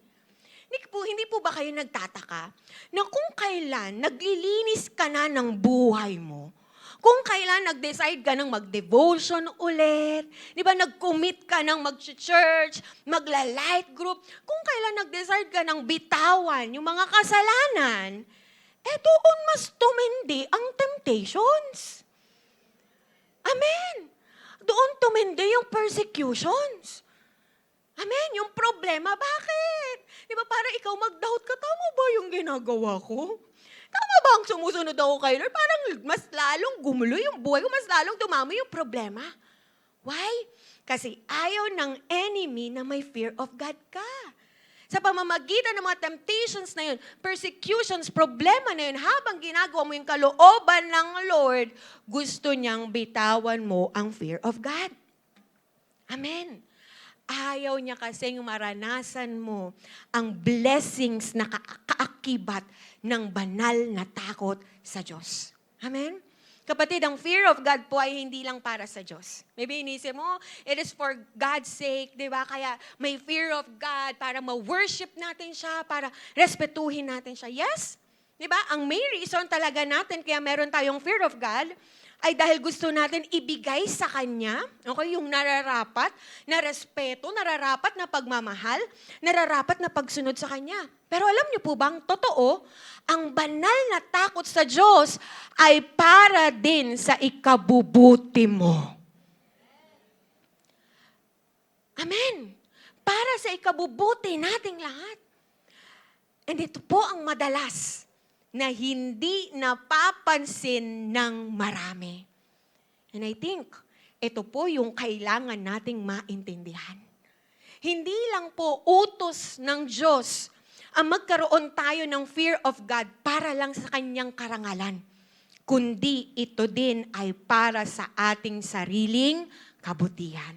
Hindi po ba kayo nagtataka na kung kailan naglilinis ka na ng buhay mo, kung kailan nag-decide ka ng mag-devotion ulit, di ba, nag-commit ka ng mag-church, magla-light group, kung kailan nag-decide ka ng bitawan yung mga kasalanan, doon mas tumindi ang temptations. Amen. Doon tumindi yung persecutions. Amen. Yung problema, bakit? Di ba, para ikaw mag-doubt ka, tama ba yung ginagawa ko? Tama habang sumusunod ako kay Lord, parang mas lalong gumulo yung buhay ko, mas lalong dumami yung problema. Why? Kasi ayaw ng enemy na may fear of God ka. Sa pamamagitan ng mga temptations na yun, persecutions, problema na yun, habang ginagawa mo yung kalooban ng Lord, gusto niyang bitawan mo ang fear of God. Amen. Ayaw niya kasing maranasan mo ang blessings na kaakibat ng banal na takot sa Diyos. Amen? Kapatid, ang fear of God po ay hindi lang para sa Diyos. Maybe inisip mo, it is for God's sake, di ba? Kaya may fear of God para ma-worship natin siya, para respetuhin natin siya. Yes, di ba? Ang main reason talaga natin kaya meron tayong fear of God ay dahil gusto natin ibigay sa Kanya, okay, yung nararapat na respeto, nararapat na pagmamahal, nararapat na pagsunod sa Kanya. Pero alam niyo po bang, totoo, ang banal na takot sa Diyos ay para din sa ikabubuti mo. Amen. Para sa ikabubuti nating lahat. And ito po ang madalas na hindi napapansin ng marami. And I think, ito po yung kailangan nating maintindihan. Hindi lang po utos ng Diyos ang magkaroon tayo ng fear of God para lang sa Kanyang karangalan, kundi ito din ay para sa ating sariling kabutihan.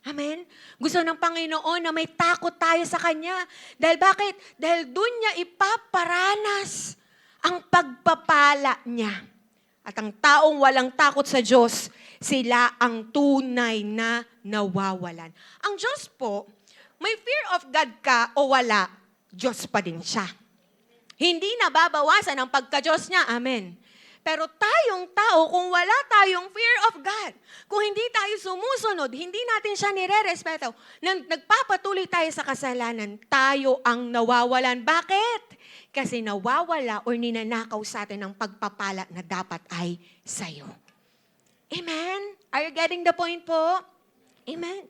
Amen? Gusto ng Panginoon na may takot tayo sa Kanya. Dahil bakit? Dahil doon niya ipaparanas ang pagpapala niya. At ang taong walang takot sa Diyos, sila ang tunay na nawawalan. Ang Diyos po, may fear of God ka o wala, Diyos pa din siya. Hindi nababawasan ang pagka-Diyos niya. Amen. Pero tayong tao, kung wala tayong fear of God, kung hindi tayo sumusunod, hindi natin siya nire-respeto, nagpapatuloy tayo sa kasalanan, tayo ang nawawalan. Bakit? Kasi nawawala o ninanakaw sa atin ang pagpapala na dapat ay sa'yo. Amen? Are you getting the point po? Amen?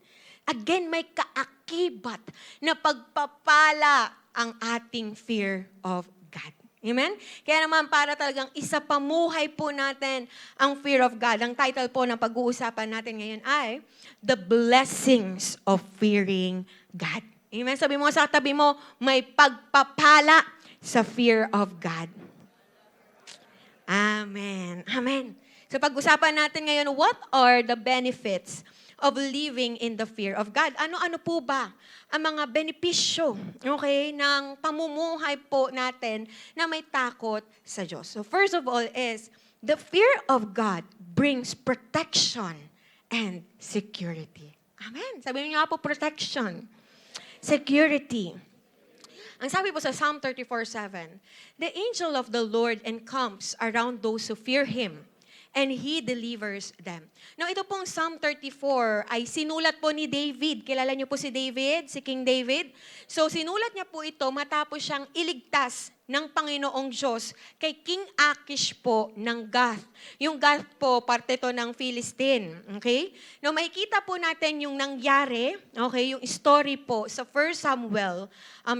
Again, may kaakibat na pagpapala ang ating fear of God. Amen? Kaya naman para talagang isa pamuhay po natin ang fear of God. Ang title po ng pag-uusapan natin ngayon ay The Blessings of Fearing God. Amen? Sabi mo sa tabi mo, may pagpapala sa fear of God. Amen. Amen. So pag-usapan natin ngayon, what are the benefits of living in the fear of God? Ano-ano po ba ang mga benepisyo, okay, ng pamumuhay po natin na may takot sa Diyos? So first of all is, the fear of God brings protection and security. Amen. Sabihin niyo nga po, protection, security. Ang sabi po sa Psalm 34:7, the angel of the Lord encamps around those who fear Him, and He delivers them. Now, ito pong Psalm 34 ay sinulat po ni David. Kilala niyo po si David, si King David? So, sinulat niya po ito matapos siyang iligtas ng Panginoong Diyos kay King Achish po ng Gath. Yung Gath po, parte to ng Philistine. Okay? Now, makikita po natin yung nangyari, okay, yung story po sa 1 Samuel,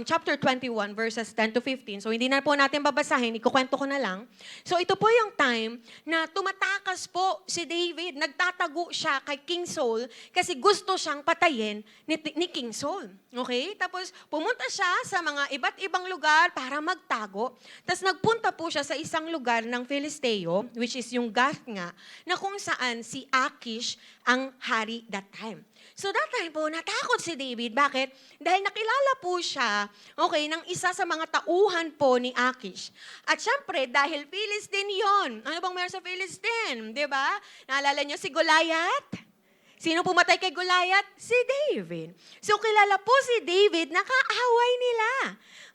chapter 21, verses 10 to 15. So, hindi na po natin babasahin, ikukwento ko na lang. So, ito po yung time na tumatakas po si David, nagtatago siya kay King Saul kasi gusto siyang patayin ni King Saul. Okay? Tapos, pumunta siya sa mga iba't ibang lugar para magtago. Tapos nagpunta po siya sa isang lugar ng Filisteo, which is yung Gath nga, na kung saan si Achish ang hari that time. So that time po, natakot si David. Bakit? Dahil nakilala po siya, okay, ng isa sa mga tauhan po ni Achish. At syempre, dahil Philistine yon. Ano bang meron sa Philistine? Diba? Naalala niyo si Goliath? Sino pumatay kay Goliath? Si David. So, kilala po si David na kaaway nila.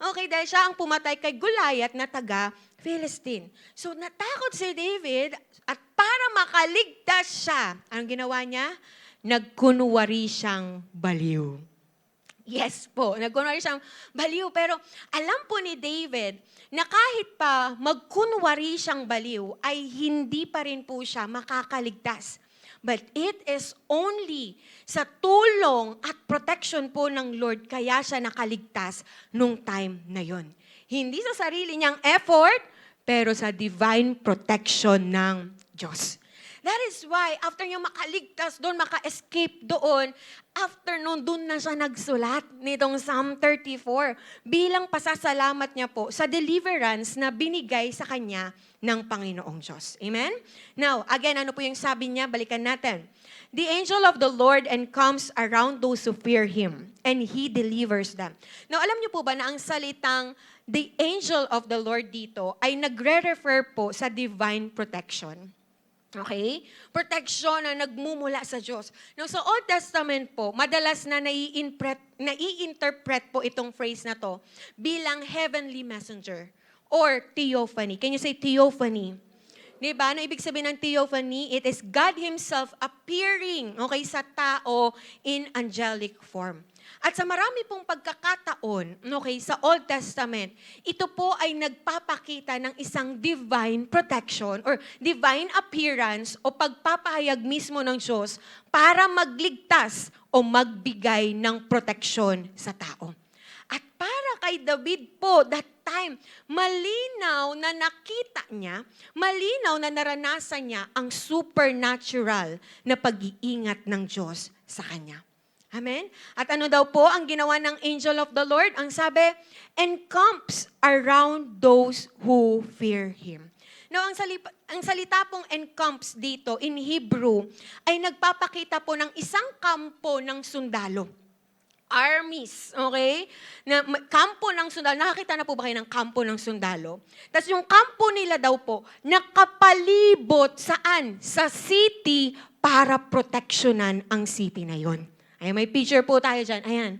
Okay, dahil siya ang pumatay kay Goliath na taga-Philistine. So, natakot si David at para makaligtas siya, anong ginawa niya? Nagkunwari siyang baliw. Yes po, nagkunwari siyang baliw. Pero alam po ni David na kahit pa magkunwari siyang baliw, ay hindi pa rin po siya makakaligtas. But it is only sa tulong at protection po ng Lord kaya siya nakaligtas nung time na yon. Hindi sa sarili niyang effort, pero sa divine protection ng Diyos. That is why, after niya makaligtas doon, maka-escape doon, after noon, doon na siya nagsulat nitong Psalm 34 bilang pasasalamat niya po sa deliverance na binigay sa kanya ng Panginoong Diyos. Amen? Now, again, ano po yung sabi niya? Balikan natin. The angel of the Lord encamps around those who fear Him, and He delivers them. Now, alam niyo po ba na ang salitang the angel of the Lord dito ay nagre-refer po sa divine protection. Okay? Protection na nagmumula sa Diyos. Now, sa Old Testament po, madalas na nai-interpret po itong phrase na to bilang heavenly messenger or theophany. Can you say theophany? Diba? Ano ibig sabihin ng theophany? It is God Himself appearing, okay, sa tao in angelic form. At sa marami pong pagkakataon, okay, sa Old Testament, ito po ay nagpapakita ng isang divine protection or divine appearance o pagpapahayag mismo ng Diyos para magligtas o magbigay ng proteksyon sa tao. At para kay David po, that time, malinaw na nakita niya, malinaw na naranasan niya ang supernatural na pag-iingat ng Diyos sa kanya. Amen? At ano daw po ang ginawa ng angel of the Lord? Ang sabi, encamps around those who fear Him. Now, ang salita pong encamps dito in Hebrew ay nagpapakita po ng isang kampo ng sundalo. Armies, okay? Na kampo ng sundalo. Nakakita na po ba kayo ng kampo ng sundalo? Tapos yung kampo nila daw po, nakapalibot saan? Sa city para proteksyonan ang city na yon. Ay, may picture po tayo dyan. Ayan.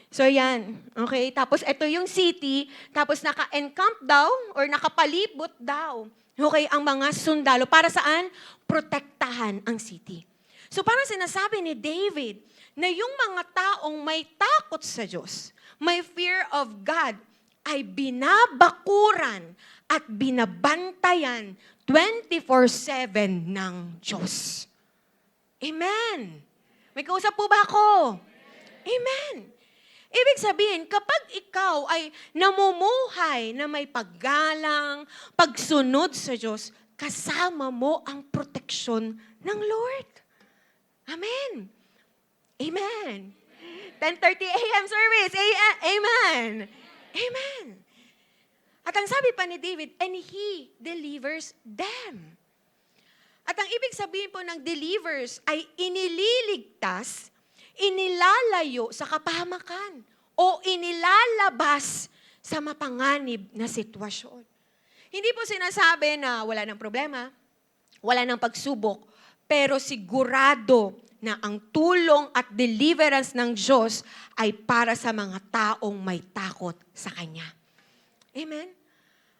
So, yan. Okay? Tapos, ito yung city. Tapos, naka-encamp daw or nakapalibot daw. Okay? Ang mga sundalo. Para saan? Protektahan ang city. So, parang sinasabi ni David na yung mga taong may takot sa Diyos, may fear of God, ay binabakuran at binabantayan 24/7 ng Diyos. Amen. May kausap po ba ako? Amen. Ibig sabihin, kapag ikaw ay namumuhay na may paggalang, pagsunod sa Diyos, kasama mo ang proteksyon ng Lord. Amen. Amen. 10:30 a.m. service. Amen. Amen. At ang sabi pa ni David, and He delivers them. At ang ibig sabihin po ng delivers ay inililigtas, inilalayo sa kapahamakan o inilalabas sa mapanganib na sitwasyon. Hindi po sinasabi na wala ng problema, wala ng pagsubok, pero sigurado na ang tulong at deliverance ng Diyos ay para sa mga taong may takot sa Kanya. Amen?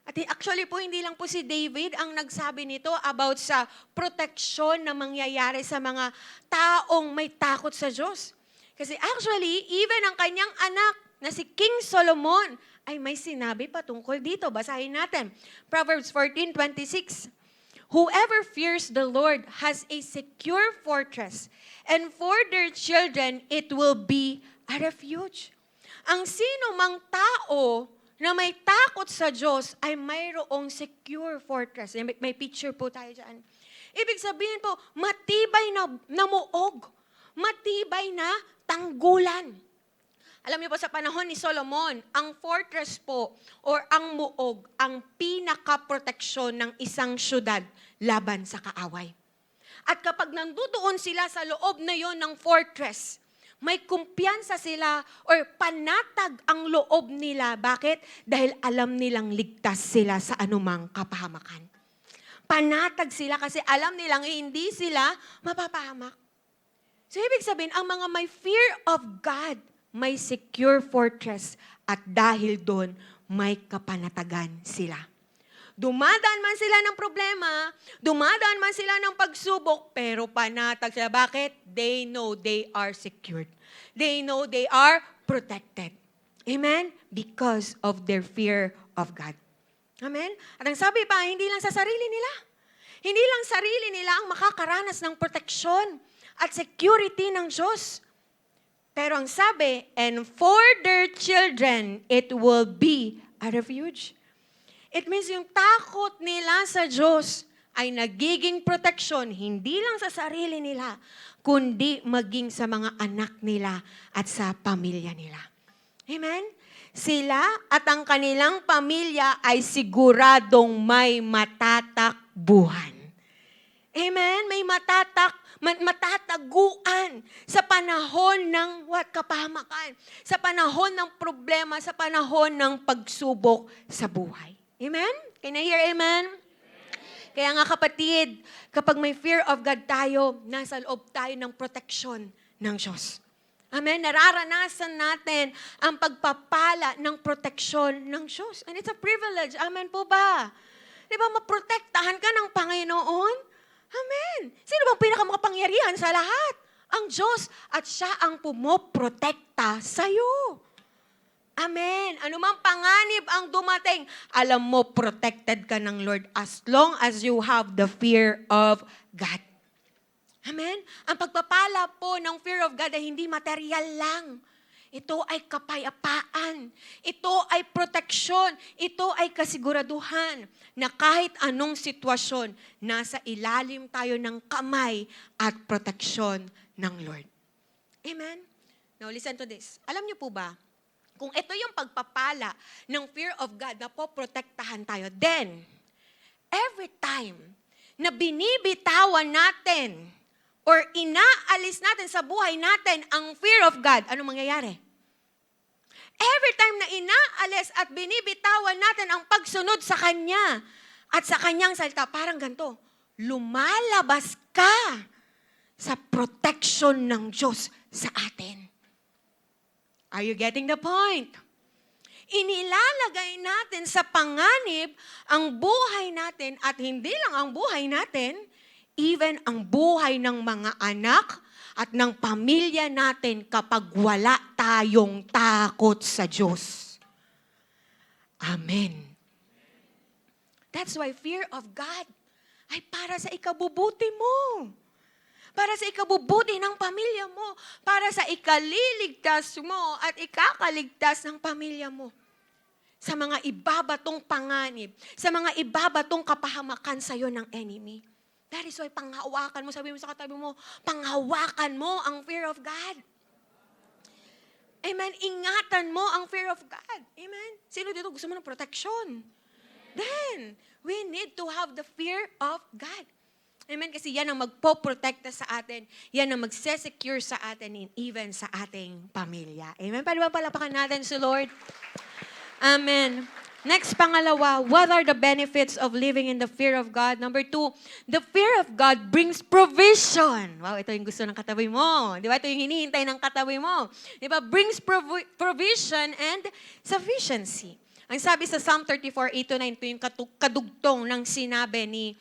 At actually po, hindi lang po si David ang nagsabi nito about sa proteksyon na mangyayari sa mga taong may takot sa Diyos. Kasi actually, even ang kanyang anak na si King Solomon ay may sinabi patungkol dito. Basahin natin. Proverbs 14:26. Whoever fears the Lord has a secure fortress, and for their children it will be a refuge. Ang sino mang tao na may takot sa Diyos ay mayroong secure fortress. May picture po tayo dyan. Ibig sabihin po, matibay na muog. Matibay na tanggulan. Alam niyo po sa panahon ni Solomon, ang fortress po or ang muog, ang pinaka-proteksyon ng isang syudad laban sa kaaway. At kapag nandoon sila sa loob na yon ng fortress, may kumpiyansa sila or panatag ang loob nila. Bakit? Dahil alam nilang ligtas sila sa anumang kapahamakan. Panatag sila kasi alam nilang hindi sila mapapahamak. So ibig sabihin, ang mga may fear of God, may secure fortress at dahil doon, may kapanatagan sila. Dumadaan man sila ng problema, dumadaan man sila ng pagsubok, pero panatag sila. Bakit? They know they are secured. They know they are protected. Amen? Because of their fear of God. Amen? At ang sabi pa, hindi lang sa sarili nila. Hindi lang sarili nila ang makakaranas ng proteksyon at security ng Diyos. Pero ang sabi, and for their children, it will be a refuge. It means yung takot nila sa Diyos ay nagiging proteksyon, hindi lang sa sarili nila, kundi maging sa mga anak nila at sa pamilya nila. Amen? Sila at ang kanilang pamilya ay siguradong may matatakbuhan. Amen? May matataguan sa panahon ng kapahamakan, sa panahon ng problema, sa panahon ng pagsubok sa buhay. Amen? Can I hear amen? Kaya nga kapatid, kapag may fear of God tayo, nasa loob tayo ng proteksyon ng Diyos. Amen? Nararanasan natin ang pagpapala ng proteksyon ng Diyos. And it's a privilege. Amen po ba? Di ba, maprotektahan ka ng Panginoon? Amen. Sino bang pinakamakapangyarihan sa lahat? Ang Diyos. At siya ang pumoprotekta sa'yo. Amen. Ano mang panganib ang dumating, alam mo, protected ka ng Lord as long as you have the fear of God. Amen? Ang pagpapala po ng fear of God ay hindi material lang. Ito ay kapayapaan. Ito ay proteksyon. Ito ay kasiguraduhan na kahit anong sitwasyon, nasa ilalim tayo ng kamay at proteksyon ng Lord. Amen? Now listen to this. Alam niyo po ba, kung ito yung pagpapala ng fear of God na poprotektahan tayo, then, every time na binibitawan natin or inaalis natin sa buhay natin ang fear of God, ano mangyayari? Every time na inaalis at binibitawan natin ang pagsunod sa Kanya at sa Kanyang salita, parang ganito, lumalabas ka sa protection ng Diyos sa atin. Are you getting the point? Inilalagay natin sa panganib ang buhay natin at hindi lang ang buhay natin, even ang buhay ng mga anak at ng pamilya natin kapag wala tayong takot sa Diyos. Amen. That's why fear of God ay para sa ikabubuti mo. Para sa ikabubuti ng pamilya mo. Para sa ikaliligtas mo at ikakaligtas ng pamilya mo. Sa mga ibabatong panganib. Sa mga ibabatong kapahamakan sa'yo ng enemy. That is why panghawakan mo, sabi mo sa katabi mo, panghawakan mo ang fear of God. Amen. Ingatan mo ang fear of God. Amen. Sino dito gusto mo ng protection? Then, we need to have the fear of God. Amen? Kasi yan ang magpoprotekta sa atin. Yan ang magsesecure sa atin and even sa ating pamilya. Amen? Paano ba palapakan natin si Lord? Amen. Next, pangalawa, what are the benefits of living in the fear of God? Number 2, the fear of God brings provision. Wow, ito yung gusto ng katabi mo. Di ba? Ito yung hinihintay ng katabi mo. Di ba? Brings provision and sufficiency. Ang sabi sa Psalm 34:8-9, ito yung kadugtong ng sinabi ni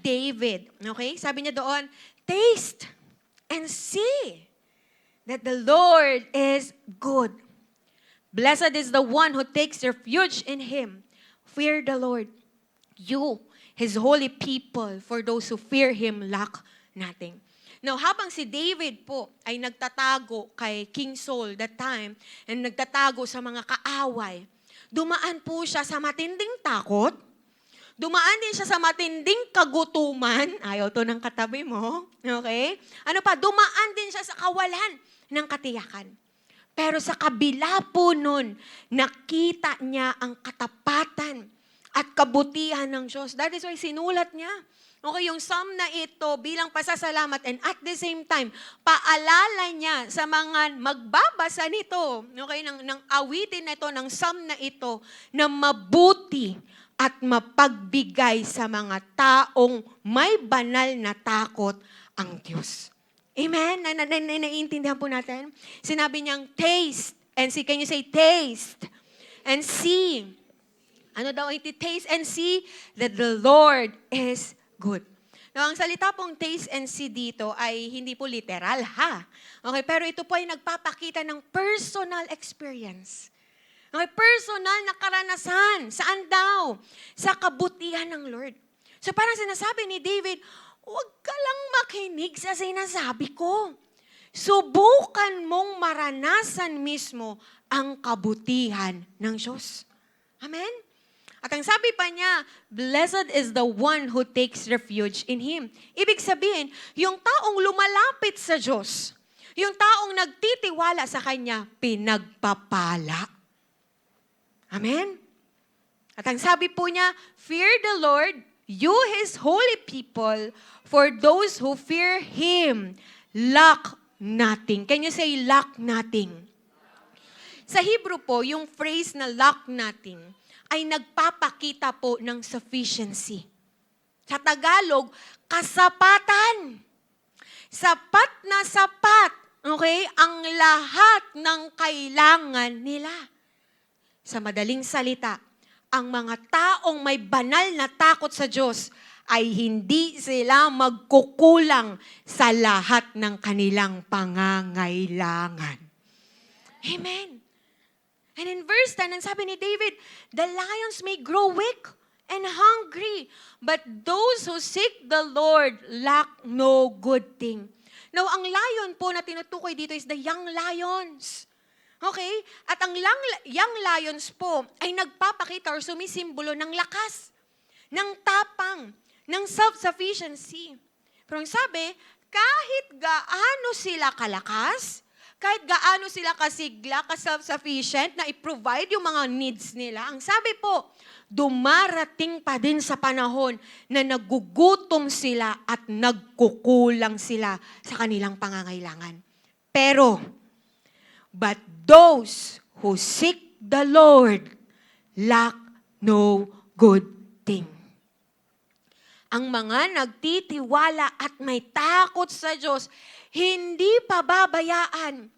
David. Okay? Sabi niya doon, taste and see that the Lord is good. Blessed is the one who takes refuge in Him. Fear the Lord. You, His holy people, for those who fear Him, lack nothing. Now, habang si David po ay nagtatago kay King Saul that time, and nagtatago sa mga kaaway, dumaan po siya sa matinding takot, dumaan din siya sa matinding kagutuman, ayaw to ng katabi mo, okay? Ano pa, dumaan din siya sa kawalan ng katiyakan. Pero sa kabila po nun, nakita niya ang katapatan at kabutihan ng Diyos. That is why sinulat niya. Okay, yung psalm na ito bilang pasasalamat and at the same time, paalala niya sa mga magbabasa nito, okay, ng awitin na ito, ng psalm na ito, na mabuti at mapagbigay sa mga taong may banal na takot ang Diyos. Amen? Naiintindihan po natin? Sinabi niyang taste and see. Can you say taste and see? Ano daw iti taste and see that the Lord is good. Now, ang salita pong taste and see dito ay hindi po literal, ha? Okay, pero ito po ay nagpapakita ng personal experience. Okay, personal na karanasan. Saan daw? Sa kabutihan ng Lord. So parang sinasabi ni David, huwag ka lang makinig sa sinasabi ko. Subukan mong maranasan mismo ang kabutihan ng Diyos. Amen? At ang sabi pa niya, blessed is the one who takes refuge in Him. Ibig sabihin, yung taong lumalapit sa Diyos, yung taong nagtitiwala sa Kanya, pinagpapala. Amen? At ang sabi po niya, fear the Lord, you His holy people, for those who fear Him, lack nothing. Can you say lack nothing? Sa Hebrew po, yung phrase na lack nothing ay nagpapakita po ng sufficiency. Sa Tagalog, kasapatan. Sapat na sapat, okay, ang lahat ng kailangan nila. Sa madaling salita, ang mga taong may banal na takot sa Diyos ay hindi sila magkukulang sa lahat ng kanilang pangangailangan. Amen. And in verse 10, ang sabi ni David, the lions may grow weak and hungry, but those who seek the Lord lack no good thing. Now, ang lion po na tinutukoy dito is the young lions. Okay? At ang young lions po ay nagpapakita or sumisimbolo ng lakas, ng tapang, ng self-sufficiency. Pero ang sabi, kahit gaano sila kalakas, kahit gaano sila kasigla, ka-self-sufficient na i-provide yung mga needs nila, ang sabi po, dumarating pa din sa panahon na nagugutom sila at nagkukulang sila sa kanilang pangangailangan. Pero, but those who seek the Lord lack no good thing. Ang mga nagtitiwala at may takot sa Diyos, hindi pababayaan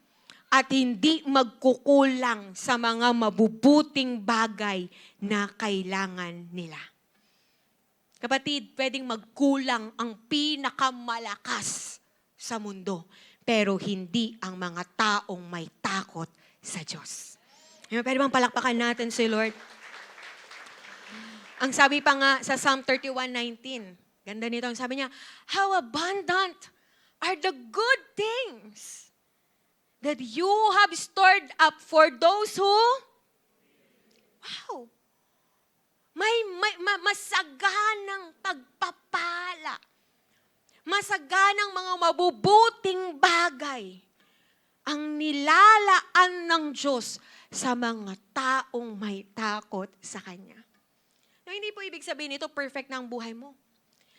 at hindi magkukulang sa mga mabubuting bagay na kailangan nila. Kapatid, pwedeng magkulang ang pinakamalakas sa mundo, pero hindi ang mga taong may takot sa Diyos. Pwede bang palakpakan natin si Lord? Ang sabi pa nga sa Psalm 31:19, ganda nito, ang sabi niya, how abundant are the good things that you have stored up for those who, wow, may masaganang pagpapala, masaganang mga mabubuting bagay ang nilalaan ng Diyos sa mga taong may takot sa Kanya. No, hindi po ibig sabihin nito perfect na ang buhay mo.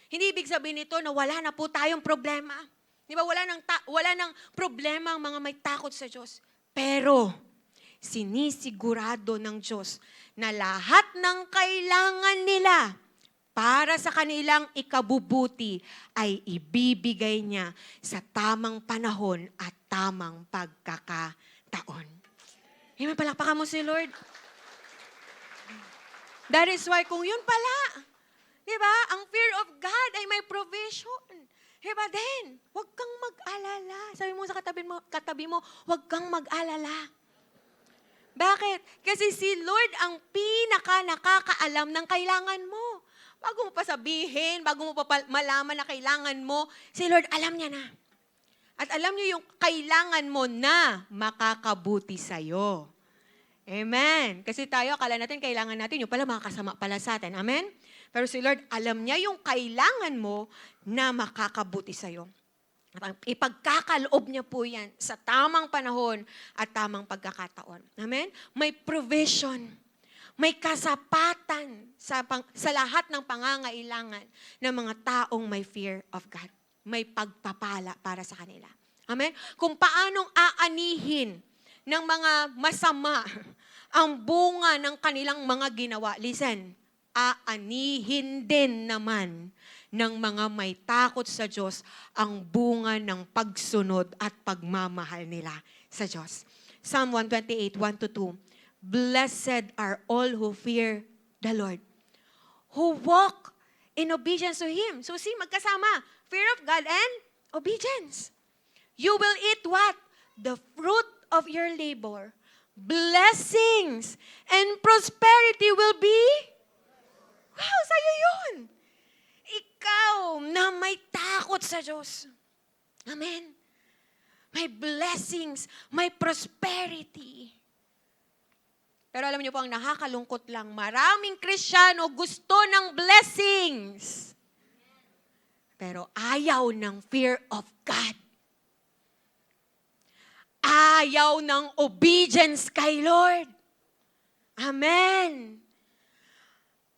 Hindi ibig sabihin nito na wala na po tayong problema. Di ba? Wala nang problema ang mga may takot sa Diyos. Pero, sinisigurado ng Diyos na lahat ng kailangan nila para sa kanilang ikabubuti ay ibibigay niya sa tamang panahon at tamang pagkakataon. Amen, palakpakan mo si Lord. That is why kung yun pala, di ba, ang fear of God ay may provision. Diba then, huwag kang mag-alala. Sabi mo sa katabi mo, huwag kang mag-alala. Bakit? Kasi si Lord ang nakakaalam ng kailangan mo. Bago mo pa sabihin, bago mo pa malaman na kailangan mo, si Lord alam niya na. At alam niyo yung kailangan mo na makakabuti sa'yo. Amen. Kasi tayo, akala natin, kailangan natin, yung pala makakasama pala sa atin. Amen? Pero si Lord, alam niya yung kailangan mo na makakabuti sa'yo. At ipagkakaloob niya po yan sa tamang panahon at tamang pagkakataon. Amen? May provision. May kasapatan sa lahat ng pangangailangan ng mga taong may fear of God. May pagpapala para sa kanila. Amen? Kung paanong aanihin ng mga masama ang bunga ng kanilang mga ginawa. Listen, aanihin din naman ng mga may takot sa Diyos ang bunga ng pagsunod at pagmamahal nila sa Diyos. Psalm 128, 1-2. Blessed are all who fear the Lord, who walk in obedience to Him. So see, magkasama, fear of God and obedience. You will eat what? The fruit of your labor. Blessings and prosperity will be. Wow, sa'yo yun. Ikaw na may takot sa Diyos. Amen. May blessings, may prosperity. Pero alam niyo po, ang nakakalungkot lang, maraming Kristiyano gusto ng blessings. Pero ayaw ng fear of God. Ayaw ng obedience kay Lord. Amen.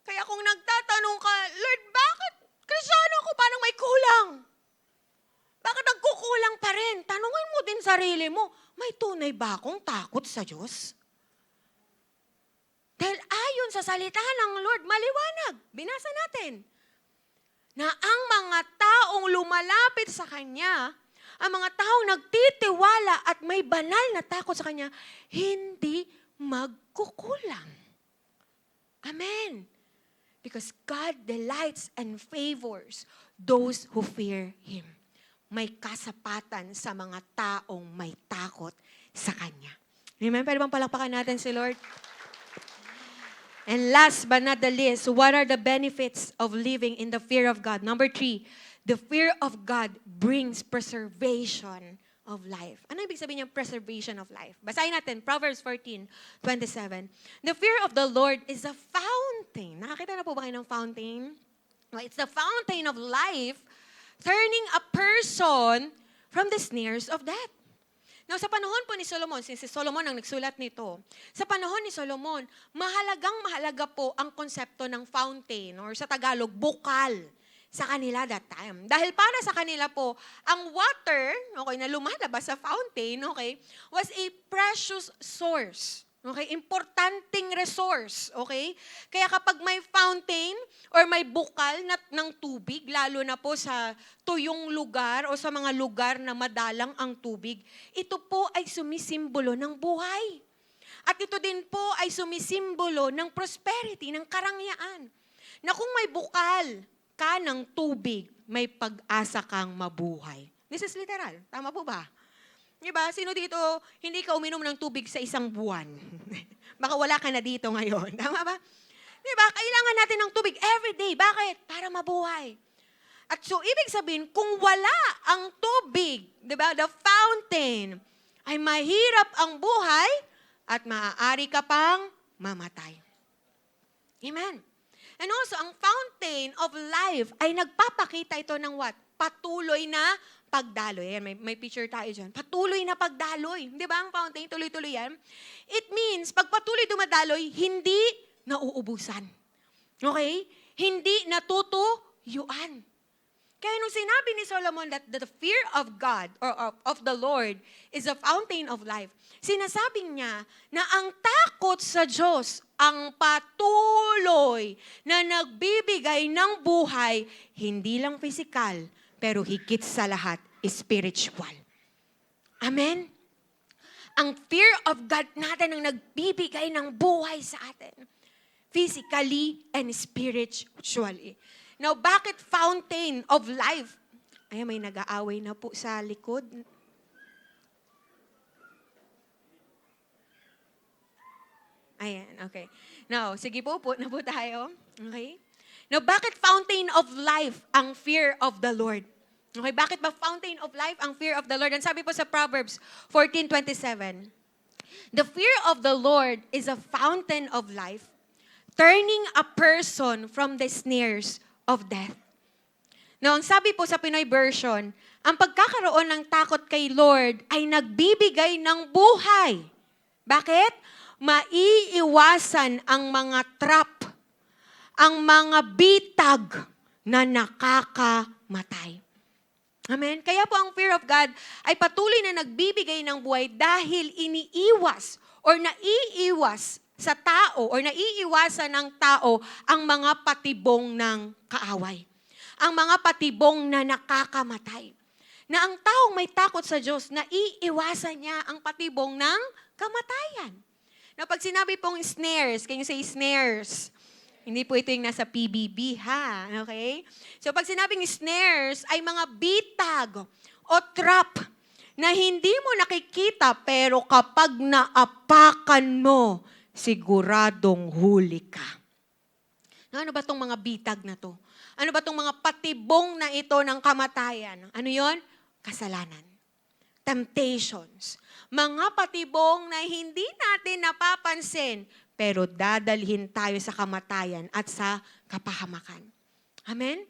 Kaya kung nagtatanong ka, Lord, bakit Kristiyano ako parang may kulang? Bakit nagkukulang pa rin? Tanungin mo din sarili mo, may tunay ba akong takot sa Diyos? Dahil ayon sa salita ng Lord, maliwanag, binasa natin, na ang mga taong lumalapit sa Kanya, ang mga taong nagtitiwala at may banal na takot sa Kanya, hindi magkukulang. Amen. Because God delights and favors those who fear Him. May kasapatan sa mga taong may takot sa Kanya. Amen. Pwede bang palakpakan natin si Lord? And last but not the least, what are the benefits of living in the fear of God? Number 3, the fear of God brings preservation of life. Ano ibig sabihin ng preservation of life? Basahin natin, Proverbs 14:27. The fear of the Lord is a fountain. Nakakita na po ba kayo ng fountain? Well, it's the fountain of life, turning a person from the snares of death. Now, sa panahon po ni Solomon, since si Solomon ang nagsulat nito, sa panahon ni Solomon, mahalaga po ang konsepto ng fountain, or sa Tagalog, bukal, sa kanila that time. Dahil para sa kanila po, ang water, okay, na lumalabas sa fountain, okay, was a precious source. Okay, importanteng resource, okay? Kaya kapag may fountain or may bukal ng tubig, lalo na po sa tuyong lugar o sa mga lugar na madalang ang tubig, ito po ay sumisimbolo ng buhay. At ito din po ay sumisimbolo ng prosperity, ng karangyaan. Na kung may bukal ka ng tubig, may pag-asa kang mabuhay. This is literal. Tama po ba? Diba? Sino dito, hindi ka uminom ng tubig sa isang buwan? Baka wala ka na dito ngayon. Tama ba? Diba? Kailangan natin ng tubig every day. Bakit? Para mabuhay. At so, ibig sabihin, kung wala ang tubig, diba? The fountain, ay mahirap ang buhay at maaari ka pang mamatay. Amen. And also, ang fountain of life ay nagpapakita ito ng what? Patuloy na pagdaloy. Ayan, may picture tayo dyan. Patuloy na pagdaloy. Di ba ang fountain? Tuloy-tuloy yan. It means, pag patuloy dumadaloy, hindi nauubusan. Okay? Hindi natutuyuan. Kaya nung sinabi ni Solomon that the fear of God or of the Lord is a fountain of life, sinasabing niya na ang takot sa Diyos ang patuloy na nagbibigay ng buhay, hindi lang physical, pero higit sa lahat, spiritual. Amen? Ang fear of God natin ang nagbibigay ng buhay sa atin. Physically and spiritually. Now, bakit fountain of life? Ay, may nag-aaway na po sa likod. Ayan, okay. Now, sige po na po tayo. Okay? Now, bakit fountain of life ang fear of the Lord? Okay, bakit ba fountain of life ang fear of the Lord? And sabi po sa Proverbs 14:27, the fear of the Lord is a fountain of life, turning a person from the snares of death. Now, ang sabi po sa Pinoy version, ang pagkakaroon ng takot kay Lord ay nagbibigay ng buhay. Bakit? Maiiwasan ang mga trap, ang mga bitag na nakakamatay. Amen? Kaya po ang fear of God ay patuloy na nagbibigay ng buhay dahil iniiwas or naiiwas sa tao or naiiwasan ng tao ang mga patibong ng kaaway. Ang mga patibong na nakakamatay. Na ang taong may takot sa Diyos, naiiwasan niya ang patibong ng kamatayan. Na pag sinabi pong snares, can you say snares? Hindi po ito yung nasa PBB, ha? Okay? So pag sinabing snares, ay mga bitag o trap na hindi mo nakikita pero kapag naapakan mo, siguradong huli ka. Ano ba itong mga bitag na to? Ano ba itong mga patibong na ito ng kamatayan? Ano yon? Kasalanan. temptations. Mga patibong na hindi natin napapansin, pero dadalhin tayo sa kamatayan at sa kapahamakan. Amen?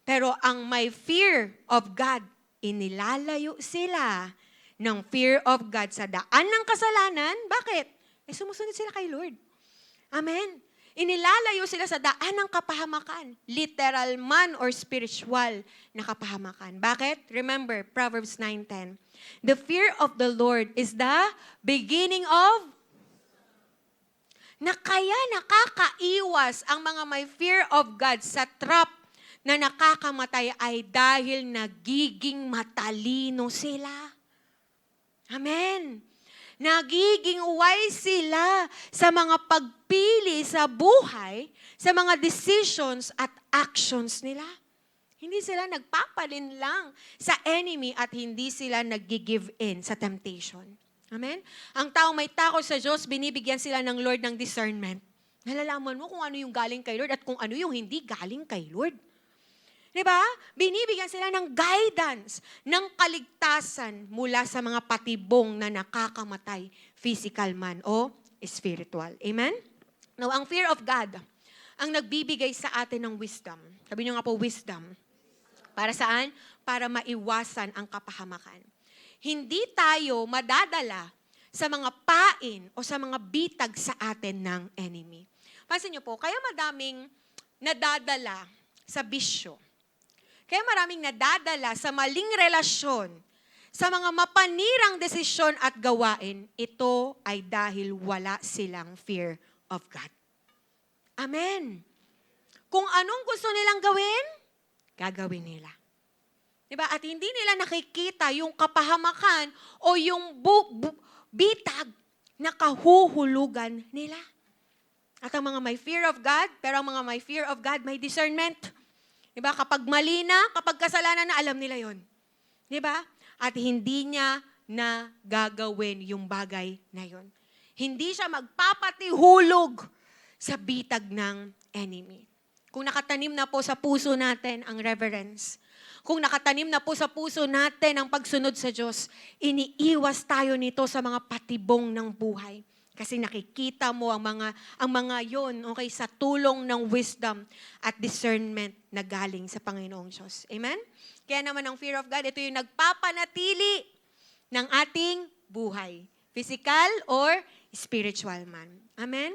Pero ang may fear of God, inilalayo sila ng fear of God sa daan ng kasalanan. Bakit? Sumusunod sila kay Lord. Amen? Inilalayo sila sa daan ng kapahamakan. Literal man or spiritual na kapahamakan. Bakit? Remember, Proverbs 9:10. The fear of the Lord is the beginning of na kaya nakakaiwas ang mga may fear of God sa trap na nakakamatay ay dahil nagiging matalino sila. Amen. Nagiging wise sila sa mga pagpili sa buhay, sa mga decisions at actions nila. Hindi sila nagpapalin lang sa enemy at hindi sila nag-give in sa temptation. Amen? Ang taong may takot sa Diyos, binibigyan sila ng Lord ng discernment. Nalalaman mo kung ano yung galing kay Lord at kung ano yung hindi galing kay Lord. Diba? Binibigyan sila ng guidance, ng kaligtasan mula sa mga patibong na nakakamatay, physical man o spiritual. Amen? Now, ang fear of God, ang nagbibigay sa atin ng wisdom. Sabi niyo nga po, wisdom. Para saan? Para maiwasan ang kapahamakan. Hindi tayo madadala sa mga pain o sa mga bitag sa atin ng enemy. Pansin niyo po, kaya madaming nadadala sa bisyo. Kaya maraming nadadala sa maling relasyon, sa mga mapanirang desisyon at gawain, ito ay dahil wala silang fear of God. Amen. Kung anong gusto nilang gawin, gagawin nila. Diba? At hindi nila nakikita yung kapahamakan o yung bitag na kahuhulugan nila. At ang mga may fear of God, pero ang mga may fear of God may discernment. Diba? Kapag mali na, kapag kasalanan na, alam nila yon. Diba? At hindi niya na gagawin yung bagay na yon. Hindi siya magpapatihulog sa bitag ng enemy. Kung nakatanim na po sa puso natin ang reverence, kung nakatanim na po sa puso natin ang pagsunod sa Diyos, iniiwas tayo nito sa mga patibong ng buhay. Kasi nakikita mo ang mga yon, okay, sa tulong ng wisdom at discernment na galing sa Panginoong Diyos. Amen? Kaya naman ang fear of God, ito yung nagpapanatili ng ating buhay. Physical or spiritual man. Amen?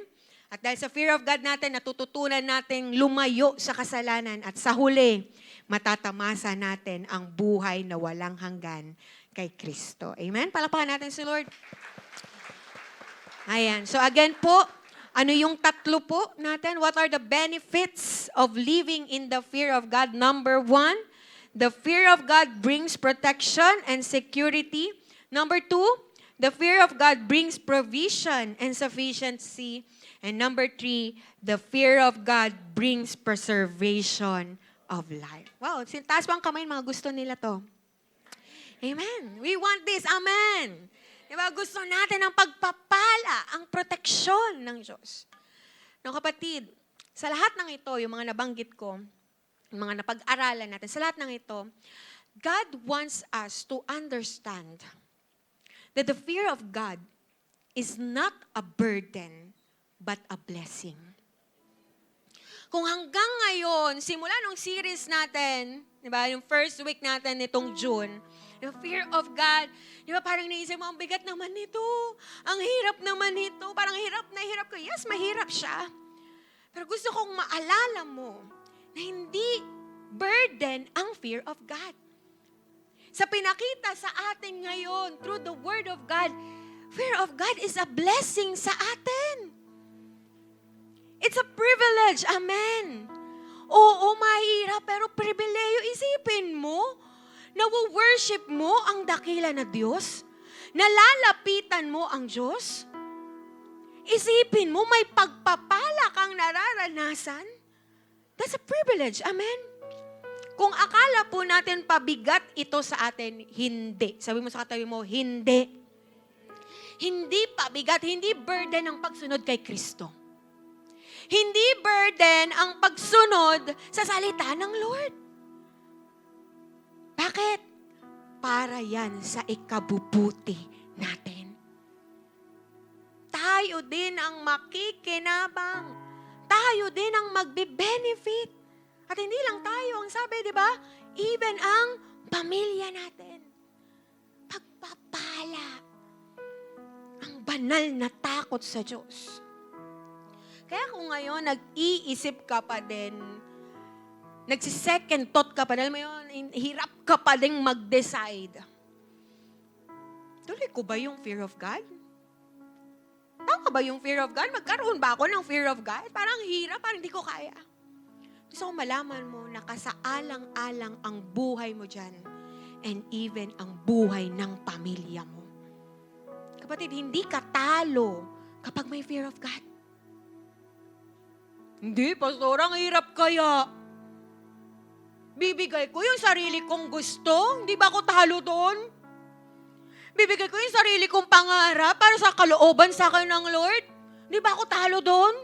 At dahil sa fear of God natin, natututunan natin lumayo sa kasalanan at sa huli, matatamasa natin ang buhay na walang hanggan kay Kristo. Amen? Palakpakan natin si Lord. Ayan. So again po, ano yung tatlo po natin? What are the benefits of living in the fear of God? Number 1, the fear of God brings protection and security. Number 2, the fear of God brings provision and sufficiency. And number 3, the fear of God brings preservation of life. Wow, taas pa ang kamay, mga gusto nila to. Amen. We want this. Amen. Diba? Gusto natin ang pagpapala, ang proteksyon ng Diyos. No, kapatid, sa lahat ng ito, yung mga nabanggit ko, yung mga napag-aralan natin, sa lahat ng ito, God wants us to understand that the fear of God is not a burden, but a blessing. Kung hanggang ngayon, simula nung series natin, di ba, yung first week natin nitong June, the fear of God, di ba, parang naisip mo, ang bigat naman nito, ang hirap naman nito, parang hirap na hirap ko. Yes, mahirap siya. Pero gusto kong maalala mo na hindi burden ang fear of God. Sa pinakita sa atin ngayon, through the Word of God, fear of God is a blessing sa atin. It's a privilege. Amen. Oo, mahirap, pero pribileyo. Isipin mo, worship mo ang dakila na Diyos? Nalalapitan mo ang Diyos? Isipin mo, may pagpapala kang nararanasan? That's a privilege. Amen. Kung akala po natin pabigat ito sa atin, hindi. Sabi mo sa katabi mo, hindi. Hindi pabigat, hindi burden ang pagsunod kay Kristo. Hindi burden ang pagsunod sa salita ng Lord. Bakit? para yan sa ikabubuti natin. Tayo din ang makikinabang. Tayo din ang magbe-benefit. At hindi lang tayo ang sabi, di ba? Even ang pamilya natin. Pagpapala. Ang banal na takot sa Diyos. Kaya kung ngayon nag-iisip ka pa din, nagsi-second thought ka pa, dahil mo yun, hirap ka pa din mag-decide. Tuloy ko ba yung fear of God? Tama ba yung fear of God? Magkaroon ba ako ng fear of God? Parang hirap, parang hindi ko kaya. Gusto ko malaman mo na kasaalang-alang ang buhay mo dyan and even ang buhay ng pamilya mo. Kapatid, hindi ka talo kapag may fear of God. Hindi, pastor, ang hirap kaya. Bibigay ko yung sarili kong gusto. Hindi ba ako talo doon? Bibigay ko yung sarili kong pangarap para sa kalooban sa akin ng Lord. Hindi ba ako talo doon?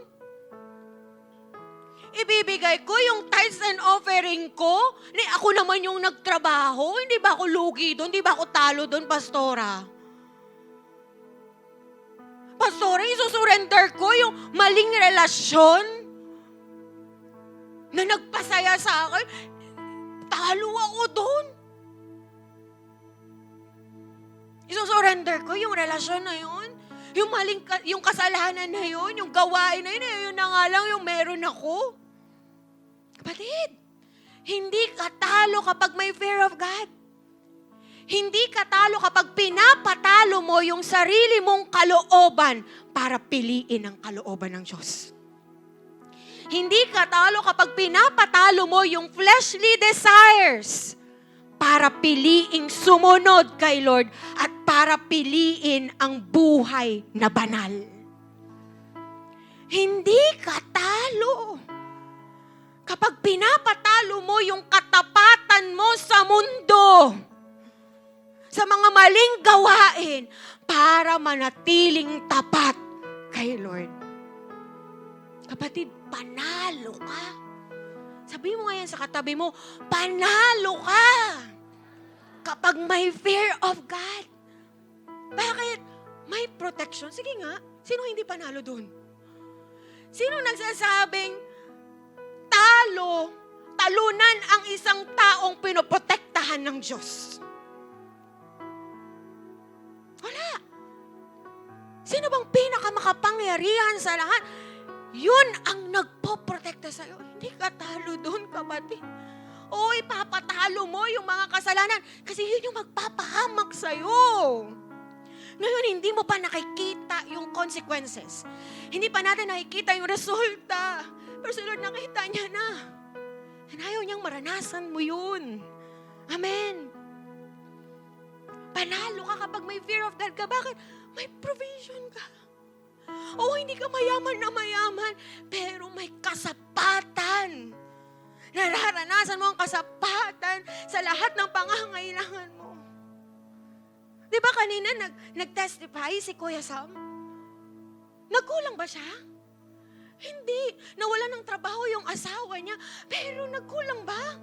Ibibigay ko yung tithes and offering ko. Ako naman yung nagtrabaho. Hindi ba ako lugi doon? Hindi ba ako talo doon, pastora? Pastora, isusurrender ko yung maling relasyon na nagpasaya sa akin. Talo ako doon. Isusurrender ko yung relasyon na yun. Yung kasalanan na yun, yung gawain na yun, yun na nga lang yung meron ako. Kapatid, hindi ka talo kapag may fear of God. Hindi ka talo kapag pinapatalo mo yung sarili mong kalooban para piliin ang kalooban ng Diyos. Hindi ka talo kapag pinapatalo mo yung fleshly desires para piliing sumunod kay Lord at para piliin ang buhay na banal. Hindi ka talo kapag pinapatalo mo yung katapatan mo sa mundo, sa mga maling gawain para manatiling tapat kay Lord. Kapatid, panalo ka. Sabi mo ngayon sa katabi mo, panalo ka kapag may fear of God. Bakit? May protection. Sige nga, sino hindi panalo dun? Sino nagsasabing talunan ang isang taong pinoprotektahan ng Diyos? Wala. Sino bang pinakamakapangyarihan sa lahat? Yun ang nagpoprotekta sa'yo. Hindi ka talo doon, kapatid. O ipapatalo mo yung mga kasalanan kasi yun yung magpapahamak sa'yo. Ngayon, hindi mo pa nakikita yung consequences. Hindi pa natin nakikita yung resulta. Pero si Lord nakita niya na. And ayaw niyang maranasan mo yun. Amen. Panalo ka kapag may fear of God ka. Bakit? May provision ka. Oo, hindi ka mayaman na mayaman, pero may kasapatan. Nararanasan mo ang kasapatan sa lahat ng pangangailangan mo. Di ba kanina nag-testify si Kuya Sam? Nagkulang ba siya? Hindi. Nawala ng trabaho yung asawa niya, pero nagkulang ba?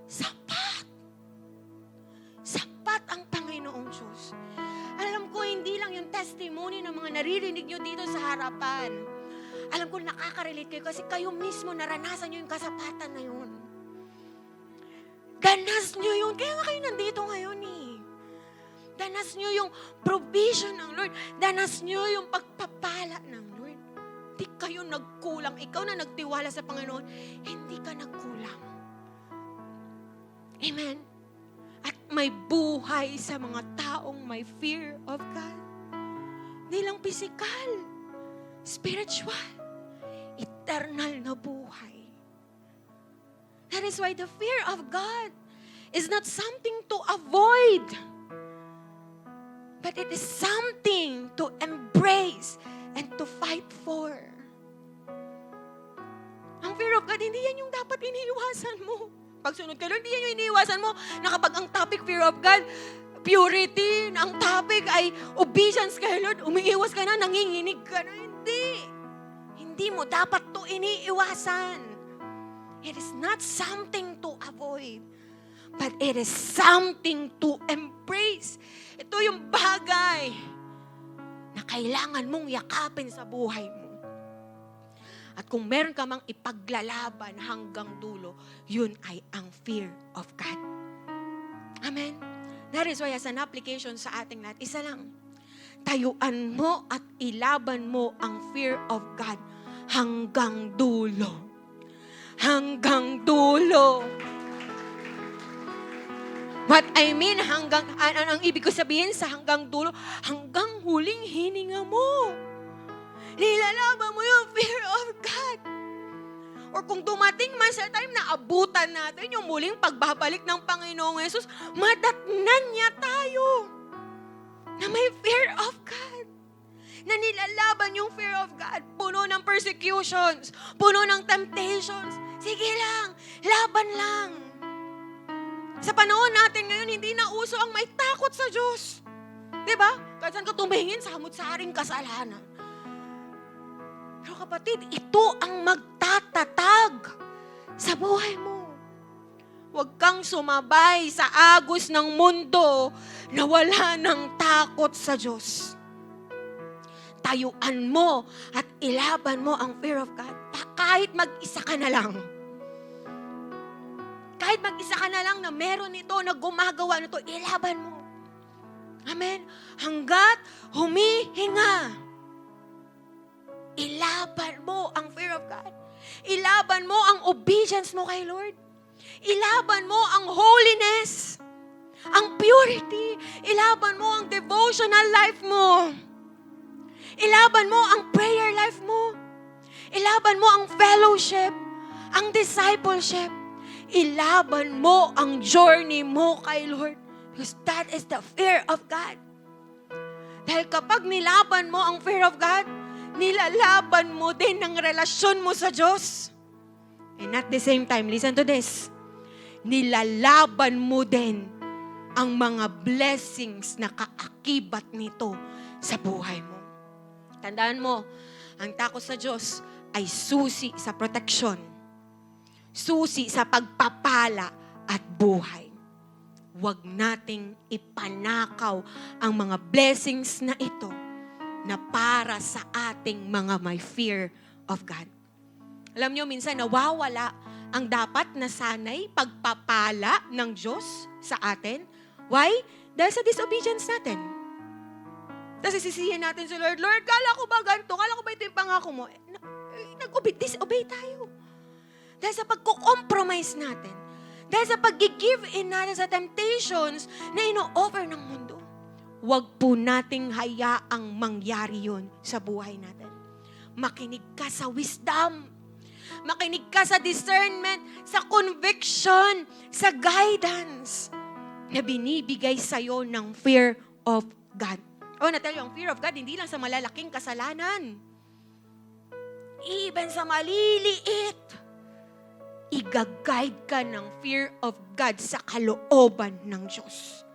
Sapat. Sapat ang Panginoong Diyos. Alam ko, hindi lang yung testimony ng mga naririnig nyo dito sa harapan. Alam ko, nakaka-relate kayo kasi kayo mismo naranasan nyo yung kasapatan na yun. Danas nyo yun. Kaya nga kayo nandito ngayon eh. Danas nyo yung provision ng Lord. Danas nyo yung pagpapala ng Lord. Hindi kayo nagkulang. Ikaw na nagtiwala sa Panginoon, hindi ka nagkulang. Amen. At may buhay sa mga taong may fear of God. Hindi lang physical, spiritual, eternal na buhay. That is why the fear of God is not something to avoid, but it is something to embrace and to fight for. Ang fear of God, hindi yan yung dapat iniiwasan mo. Pagsunod ka lang, hindi yan yung iniiwasan mo na kapag ang topic fear of God, purity, ang topic ay obedience kay Lord, umiiwas ka na, nanginginig ka na. Hindi. Hindi mo dapat to iniiwasan. It is not something to avoid. but it is something to embrace. Ito yung bagay na kailangan mong yakapin sa buhay mo. At kung meron ka mang ipaglalaban hanggang dulo, yun ay ang fear of God. Amen? That is why as an application sa ating lahat, isa lang. Tayuan mo at ilaban mo ang fear of God hanggang dulo. Hanggang dulo. What I mean, ang ibig ko sabihin sa hanggang dulo, hanggang huling hininga mo. Nilalaban mo yung fear of God. Or kung dumating man sa time na abutan natin yung muling pagbabalik ng Panginoong Yesus, madatnan niya tayo na may fear of God. Na nilalaban yung fear of God. Puno ng persecutions, puno ng temptations. Sige lang, laban lang. Sa panahon natin ngayon, hindi na uso ang may takot sa Diyos. Diba? Kahit saan ka tumingin, samot-saring kasalanan. Pero kapatid, ito ang magtatatag sa buhay mo. Huwag kang sumabay sa agos ng mundo na wala ng takot sa Diyos. Tayuan mo at ilaban mo ang fear of God. Kahit mag-isa ka na lang. Kahit mag-isa ka na lang na meron ito, na gumagawa nito, ilaban mo. Amen? Hanggat humihinga. Ilaban mo ang fear of God. Ilaban mo ang obedience mo kay Lord. Ilaban mo ang holiness, ang purity. Ilaban mo ang devotional life mo. Ilaban mo ang prayer life mo. Ilaban mo ang fellowship, ang discipleship. Ilaban mo ang journey mo kay Lord. Because that is the fear of God. Dahil kapag nilaban mo ang fear of God, nilalaban mo din ang relasyon mo sa Diyos. And at the same time, listen to this, nilalaban mo din ang mga blessings na kaakibat nito sa buhay mo. Tandaan mo, ang takot sa Diyos ay susi sa proteksyon, susi sa pagpapala at buhay. Huwag nating ipanakaw ang mga blessings na ito na para sa ating mga may fear of God. Alam niyo, minsan nawawala ang dapat na sanay pagpapala ng Diyos sa atin. Why? Dahil sa disobedience natin. Tapos sisisihin natin si Lord, Lord, kala ko ba ganito? Kala ko ba ito yung pangako mo? Disobey tayo. Dahil sa pagko-compromise natin. Dahil sa pag-give in natin sa temptations na ino-offer ng mundo. Huwag po nating hayaang mangyari yun sa buhay natin. Makinig ka sa wisdom. Makinig ka sa discernment, sa conviction, sa guidance na binibigay sa'yo ng fear of God. Oh, natal yung fear of God, hindi lang sa malalaking kasalanan. Even sa maliliit, i-guide ka ng fear of God sa kalooban ng Diyos.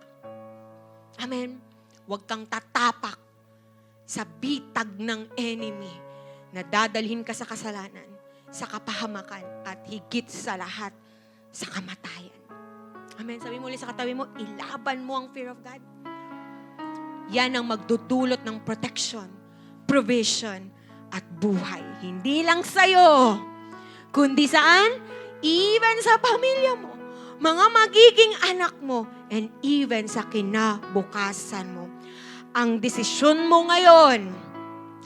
Amen. Huwag kang tatapak sa bitag ng enemy na dadalhin ka sa kasalanan, sa kapahamakan, at higit sa lahat, sa kamatayan. Amen. Sabi mo ulit sa katabi mo, ilaban mo ang fear of God. Yan ang magdudulot ng protection, provision, at buhay. Hindi lang sa'yo, kundi saan? Even sa pamilya mo, mga magiging anak mo, and even sa kinabukasan mo. Ang desisyon mo ngayon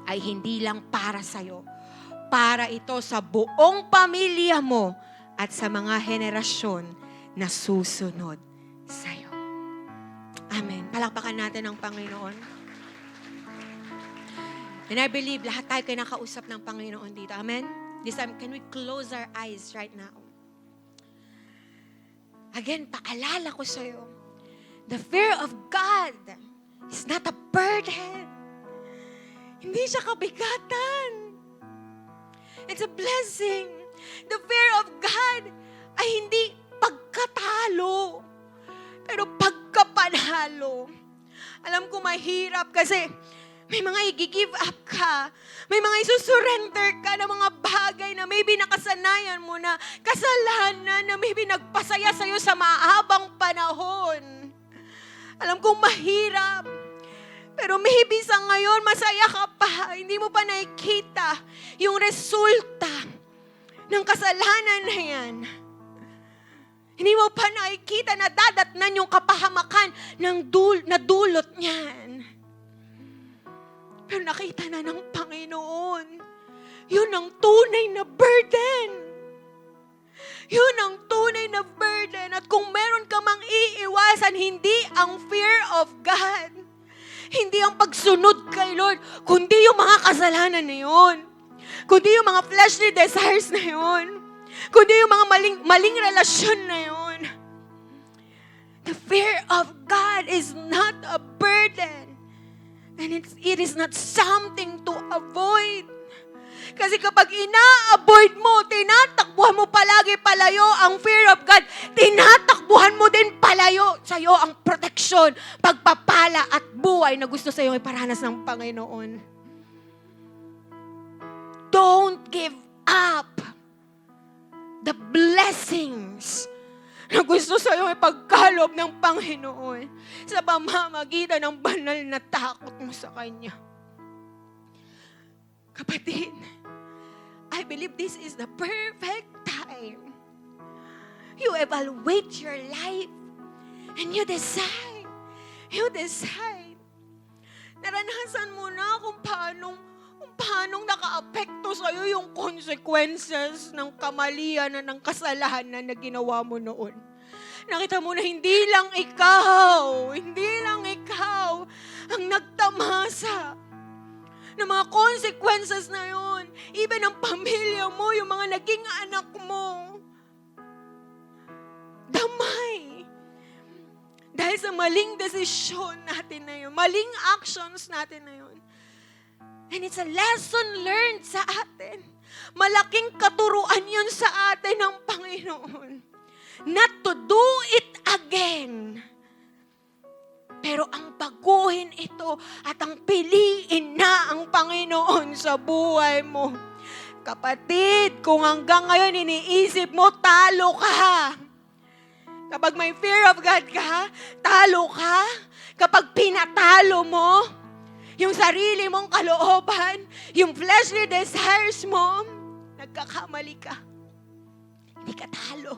ay hindi lang para sa'yo. Para ito sa buong pamilya mo at sa mga henerasyon na susunod sa'yo. Amen. Palakpakan natin ang Panginoon. And I believe lahat tayo kinakausap ng Panginoon dito. Amen? This time, can we close our eyes right now? Again, paalala ko sa'yo, the fear of God is not a burden. Hindi siya kabigatan. It's a blessing. The fear of God ay hindi pagkatalo, pero pagkapanalo. Alam ko mahirap kasi may mga i-give up ka, may mga isusurrender ka ng mga bagay na na maybe nakasanayan mo na, kasalanan na maybe nagpasaya sa'yo sa mahabang panahon. Alam kong mahirap. Pero maybe sa ngayon, masaya ka pa. Hindi mo pa nakikita yung resulta ng kasalanan na yan. Hindi mo pa nakikita na dadatnan yung kapahamakan ng dulot niyan. Pero nakita na ng Panginoon. Yun ang tunay na burden. Yun ang tunay na burden. At kung meron ka mang iiwasan, hindi ang fear of God. Hindi ang pagsunod kay Lord, kundi yung mga kasalanan na yun. Kundi yung mga fleshly desires na yun. Kundi yung mga maling relasyon na yun. The fear of God is not a burden. And it is not something to avoid. Kasi kapag ina-avoid mo, tinatakbuhan mo palagi palayo ang fear of God, tinatakbuhan mo din palayo sa'yo ang proteksyon, pagpapala at buhay na gusto sa'yo iparanas ng Panginoon. Don't give up the blessings na gusto sa'yo ipagkaloob ng Panginoon sa pamamagitan ng banal na takot mo sa Kanya. Kapatid, I believe this is the perfect time. You evaluate your life and you decide. You decide. Naranasan mo na kung paanong naka-apekto sa'yo yung consequences ng kamalian na ng kasalanan na ginawa mo noon. Nakita mo na hindi lang ikaw ang nagtamasa ng mga consequences na yun. Even ang pamilya mo, yung mga naging anak mo. Damay. Dahil sa maling desisyon natin na yun, maling actions natin na yun. And it's a lesson learned sa atin. Malaking katuruan yun sa atin ng Panginoon. Not to do it again. Pero ang baguhin ito at ang piliin na ang Panginoon sa buhay mo. Kapatid, kung hanggang ngayon iniisip mo, talo ka. Kapag may fear of God ka, talo ka. Kapag pinatalo mo, yung sarili mong kalooban, yung fleshly desires mo, nagkakamali ka. Hindi ka talo.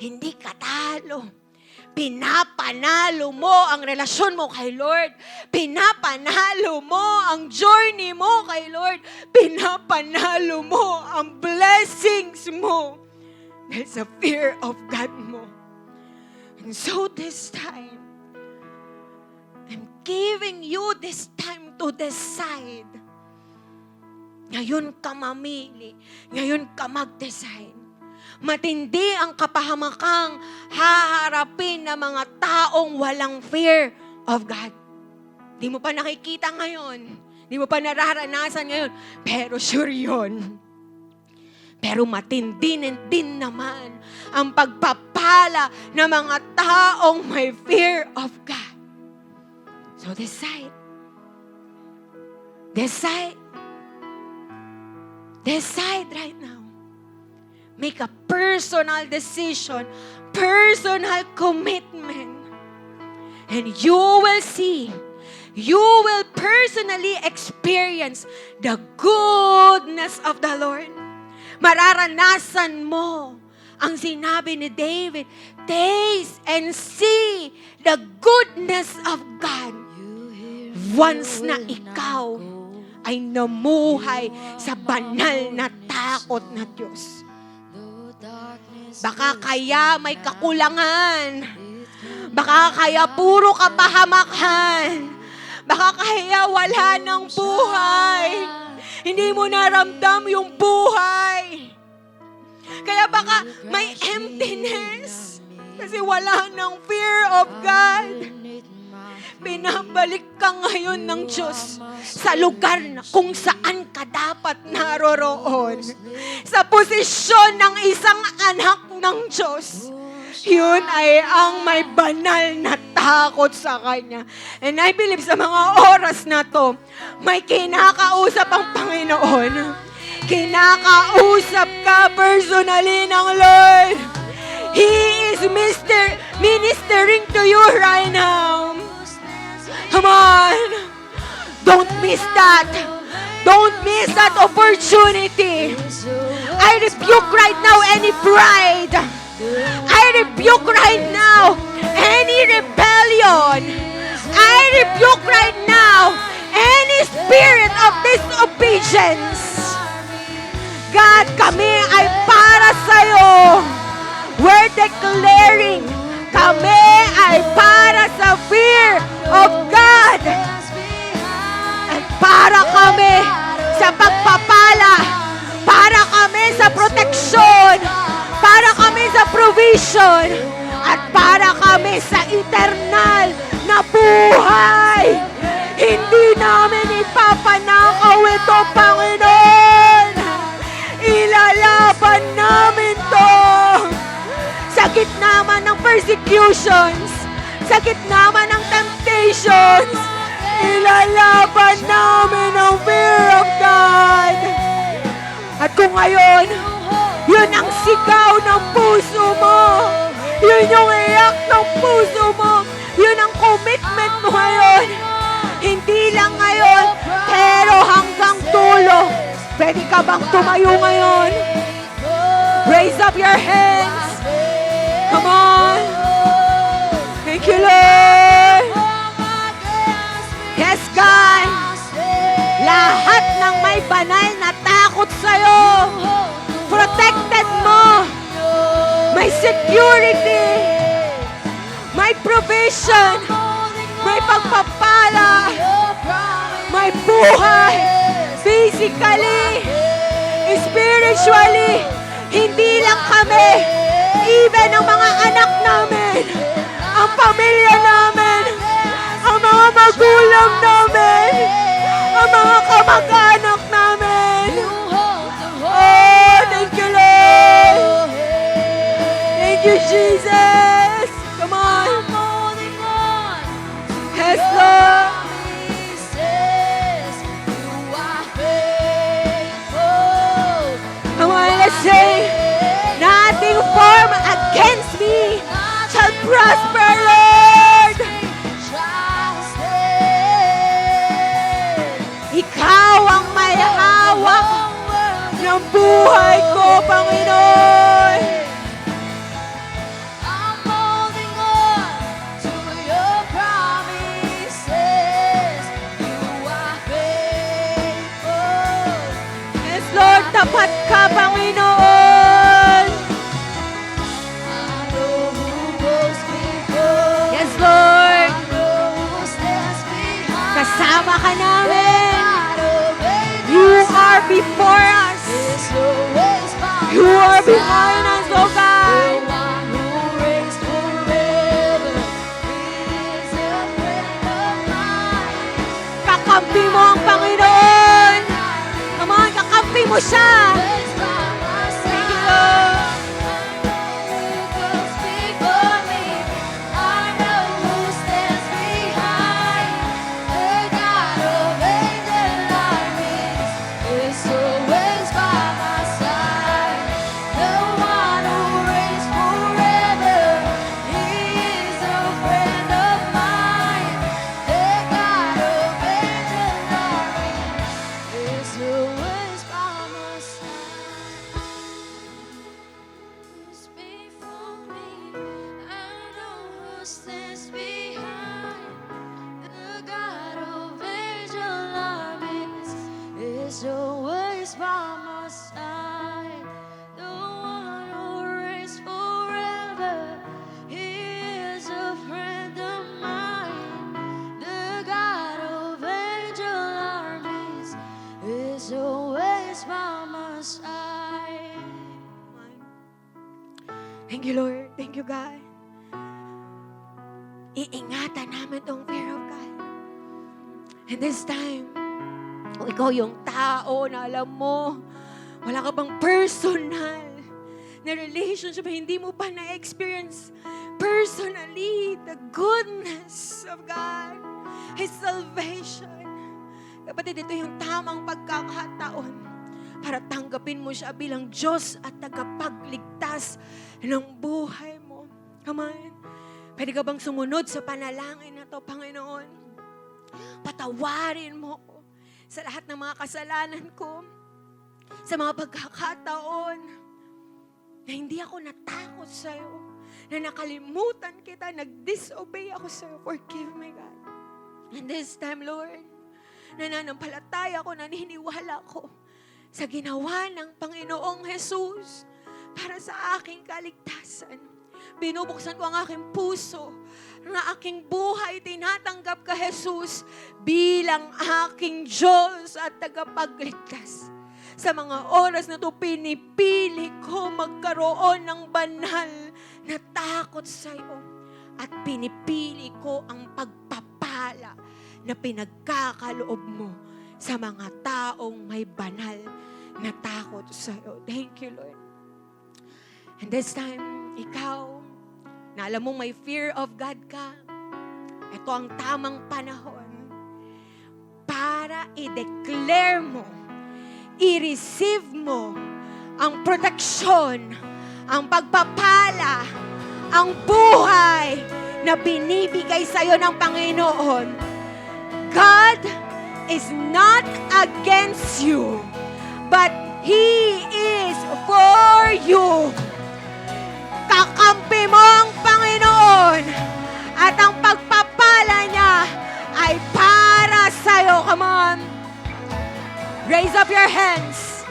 Hindi ka talo. Pinapanalo mo ang relasyon mo kay Lord. Pinapanalo mo ang journey mo kay Lord. Pinapanalo mo ang blessings mo. Dahil sa fear of God mo. And so this time, I'm giving you this time to decide. Ngayon ka mamili. Ngayon ka mag-decide. Matindi ang kapahamakang haharapin ng mga taong walang fear of God. Di mo pa nakikita ngayon. Di mo pa nararanasan ngayon. Pero sure yun. Pero matindi din naman ang pagpapala ng mga taong may fear of God. So decide. Decide. Decide right now. Make a personal decision, personal commitment. And you will see, you will personally experience the goodness of the Lord. Mararanasan mo ang sinabi ni David, taste and see the goodness of God. Once na ikaw ay namuhay sa banal na takot na Diyos. Baka kaya may kakulangan. Baka kaya puro kapahamakan. Baka kaya wala ng buhay. Hindi mo naramdam yung buhay. Kaya baka may emptiness. Kasi wala ng fear of God. Binabalik ka ngayon ng Diyos sa lugar na kung saan ka dapat naroroon. Sa posisyon ng isang anak ng Diyos. Yun ay ang may banal na takot sa Kanya. And I believe sa mga oras na to, may kinakausap ang Panginoon. Kinakausap ka personally ng Lord. He is ministering to you right now. Come on. Don't miss that. Don't miss that opportunity. I rebuke right now any pride. I rebuke right now any rebellion. I rebuke right now any spirit of disobedience. God, kami ay para sa'yo. We're declaring, kami ay para sa fear of God. At para kami sa pagpapala, para kami sa proteksyon, para kami sa provision, at para kami sa eternal na buhay. Hindi namin ipapanakaw ito, Panginoon. Ilalaban namin to. Sa gitna man ng persecutions, sa gitna man ng temptations, ilalaban namin ang fear of God. At kung ngayon, yun ang sigaw ng puso mo, yun yung iyak ng puso mo, yun ang commitment mo ngayon, hindi lang ngayon, pero hanggang dulo. Pwede ka bang tumayo ngayon? Raise up your hands. Come on. Thank you, Lord. Yes, God. Lahat ng may banal na takot sa'yo, protected mo. May security. May provision. May pagpapala. May buhay. Physically, spiritually, hindi lang kami, even ang mga anak namin, ang pamilya namin, ang mga magulang namin, ang mga kamag-anak namin. Oh, thank you, Lord. Thank you, Jesus. Come on. Yes, Lord. Come on, let's say, nothing formed against me shall prosper, Lord. Ikaw ang may hawak ng buhay ko, Panginoon. I'm holding on to your promises. You are faithful. Yes, Lord, tapat ka, Panginoon. I know who goes before. Yes, Lord. I know who stands behind. Kasama ka namin. God of ages You are before us. is always by You my are side. behind us, oh The God. one who reigns forever. He is a friend of mine. Kakampi mo ang Panginoon. Come on, kakampi mo siya. Always by my side. Thank you, Lord. I know who goes before me. I know who stands behind. The God of angel armies is always by my side. The one who reigns forever. He is a friend of mine. The God of angel armies is always by my side. Who's before me? I know who stands behind. The God of angel armies is always by my side. The one who reigns forever. He is a friend of mine. The God of angel armies is always by my side. Thank you, Lord. Thank you, God. Iingatan namin tong fear of God. And this time, kung ikaw yung tao na alam mo, wala ka bang personal na relationship, hindi mo pa na-experience personally the goodness of God, His salvation. Kapatid, ito yung tamang pagkakataon para tanggapin mo siya bilang Diyos at tagapagligtas ng buhay mo. Come on. Pwede ka bang sumunod sa panalangin na to, Panginoon? Patawarin mo ko sa lahat ng mga kasalanan ko, sa mga pagkakataon na hindi ako natakot sa'yo, na nakalimutan kita, nag-disobey ako sa'yo. Forgive me, God. And this time, Lord, nananampalataya ko, naniniwala ko sa ginawa ng Panginoong Jesus para sa aking kaligtasan. Binubuksan ko ang aking puso, ang aking buhay, tinatanggap ka, Jesus, bilang aking Diyos at tagapagligtas. Sa mga oras na ito, pinipili ko magkaroon ng banal na takot sa iyo. At pinipili ko ang pagpapala na pinagkakaloob mo sa mga taong may banal na takot sa iyo. Thank you, Lord. And this time, ikaw, na alam mong may fear of God ka, ito ang tamang panahon para i-declare mo, i-receive mo ang proteksyon, ang pagpapala, ang buhay na binibigay sa iyo ng Panginoon. God is not against you, but He is for you. Kakampi mo ang Panginoon at ang pagpapala niya ay para sa'yo. Come on. Raise up your hands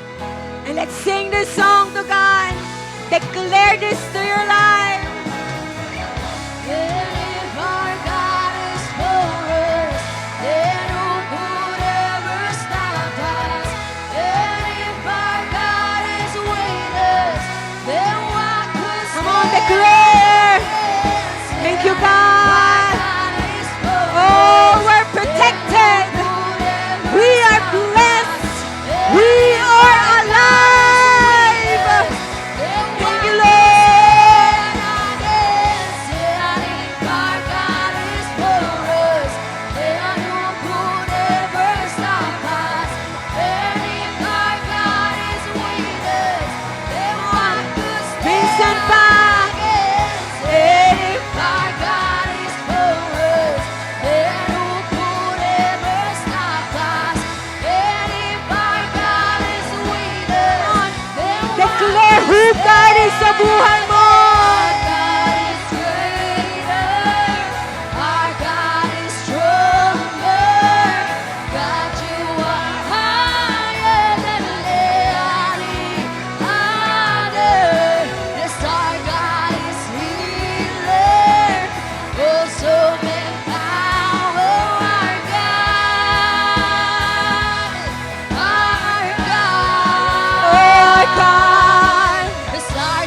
and let's sing this song to God. Declare this to your life. If our God is for us, then who could ever stop us? And if our God is with us, then what could Come on, declare. Thank you, God. Oh, we're protected. We are blessed. We are alive. Thank you, Lord. Minsan pa. Eh, declare who God is sa buhay mo. Oh, God. Our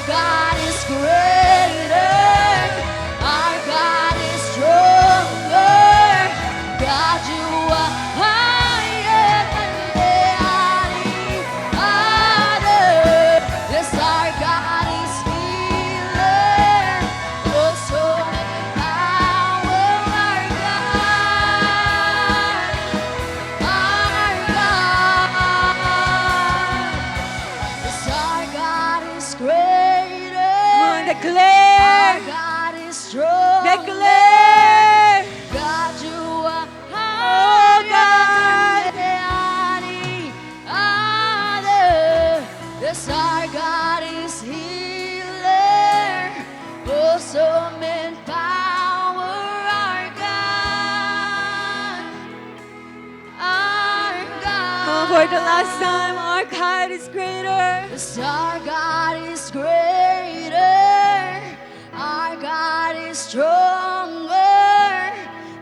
God is greater. Our God is stronger. God, you are higher than any other. Yes, our God is healer. Oh, so many power. Our God. Our God. Yes, our God is greater. Come on, declare. Our God is strong. Declare. God, you are Oh, higher God. than any other. Yes, our God is healer. Awesome in power. Our God. Our God. Oh, for the last time, our God is greater. Yes, our God is greater. Our God is stronger.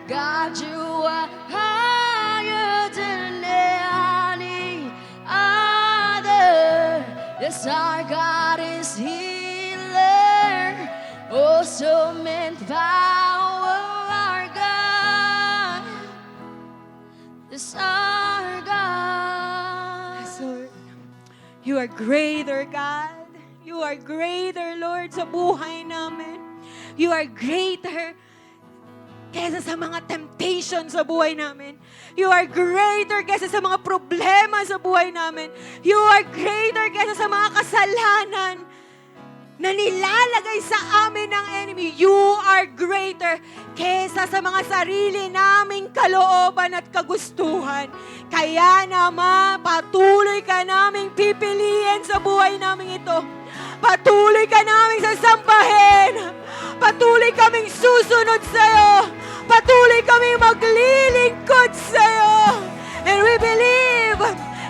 God, you are higher than any other. Yes, our God is healer. Awesome in power. Our God. Yes, our God. Yes, Lord. You are greater, God. You are greater, Lord, sa buhay namin. You are greater kesa sa mga temptation sa buhay namin. You are greater kesa sa mga problema sa buhay namin. You are greater kesa sa mga kasalanan na nilalagay sa amin ng enemy. You are greater kesa sa mga sarili naming kalooban at kagustuhan. Kaya naman, patuloy ka naming pipiliin sa buhay namin ito. Patuloy ka naming sasampahin. Patuloy kaming susunod sa'yo. Patuloy kaming maglilingkod sa'yo. And we believe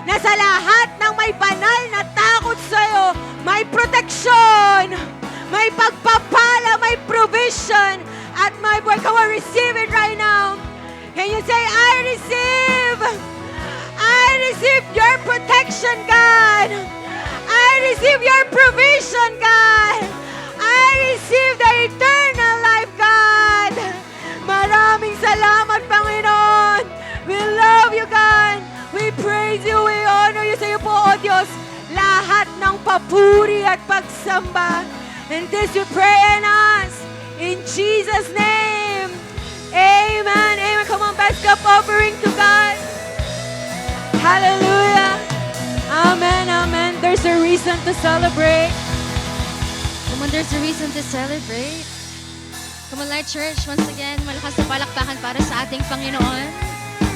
na sa lahat ng may banal na takot sa'yo, may protection, may pagpapala, may provision, at may work. Come on, receive it right now. Can you say, I receive your protection, God. I receive your provision, God. I receive the eternal life, God. Maraming salamat, Panginoon. We love you, God. We praise you, we honor you. Sa iyo po, O Diyos, lahat ng papuri at pagsamba. And this we pray and ask in Jesus' name. Amen. Amen. Come on, best cup offering to God. Hallelujah. Amen. Amen. There's a reason to celebrate. Come on, there's a reason to celebrate. Come on, Light Church, once again, malakas na palakpakan para sa ating Panginoon.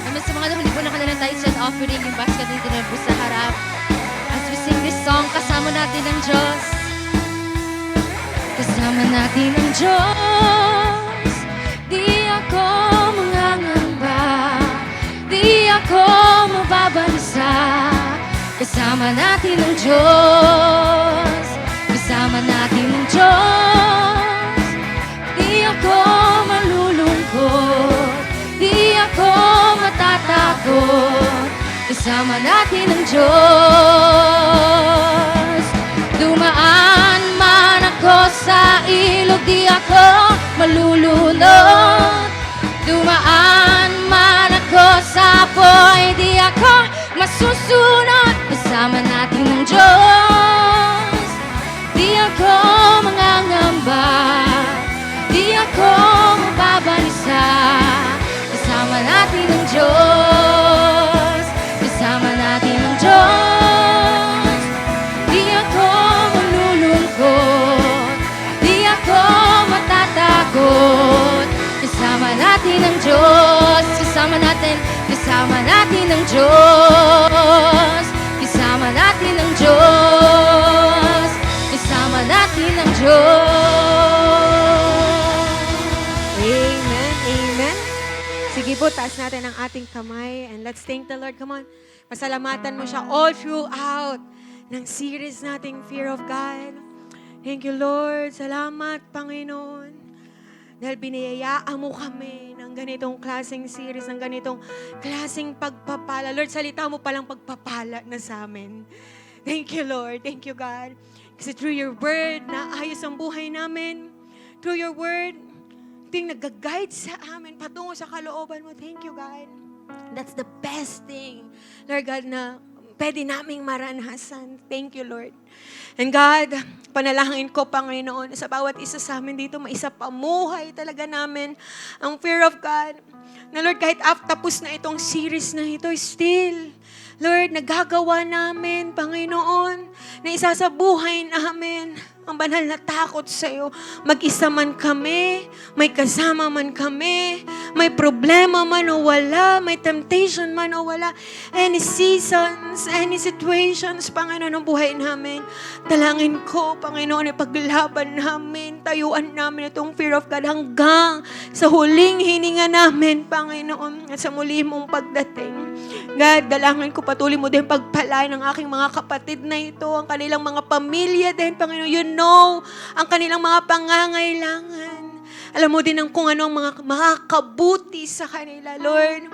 Naman sa mga nahuli po na kanilang tithes and offering, yung basket din tinabos sa harap. As we sing this song, kasama natin ang Diyos. Kasama natin ang Diyos. Di ako mangangamba, di ako mababansa. Kasama natin ang Diyos. Kasama natin ang Diyos. Di ako malulungkot, di ako matatakot. Kasama natin ang Diyos. Dumaan man ako sa ilog, di ako malulunod. Dumaan man ako sa apoy, di ako masusunod. Kasama natin ang Diyos. Di ako mangangamba, di ako mababalisa. Kasama natin ang Diyos. Kasama natin ang Diyos. Di ako malulungkot, di ako matatakot. Kasama natin ang Diyos. Kasama natin ang Diyos. Kasama natin ang Diyos. Kasama natin ang Diyos. Amen. Amen. Sige po, taas natin ang ating kamay and let's thank the Lord. Come on. Pasalamatan mo siya all throughout ng series nating Fear of God. Thank you, Lord. Salamat, Panginoon. Dahil biniyayaan mo kami ng ganitong klaseng series, ng ganitong klaseng pagpapala. Lord, salita mo palang pagpapala na sa amin. Thank you, Lord. Thank you, God. Kasi through your word, naayos ang buhay namin. Through your word, ito yung nag-guide sa amin patungo sa kalooban mo. Thank you, God. That's the best thing, Lord God, na pwede naming maranasan. Thank you, Lord. And God, panalangin ko, Panginoon, sa bawat isa sa amin dito, maisapamuhay talaga namin ang fear of God. Na Lord, kahit tapos na itong series na ito, still, Lord, nagagawa namin, Panginoon, na isa sa buhay namin ang banal na takot sa iyo. Mag-isa man kami, may kasama man kami, may problema man o wala, may temptation man o wala, any seasons, any situations, Panginoon, ng buhay namin. Dalangin ko, Panginoon, ipaglaban namin, tayuan namin itong fear of God hanggang sa huling hininga namin, Panginoon, at sa muli mong pagdating. God, dalangin ko patuloy mo din pagpalain ng aking mga kapatid na ito, ang kanilang mga pamilya din, Panginoon. You know ang kanilang mga pangangailangan. Alam mo din ang kung ano ang mga makakabuti sa kanila, Lord.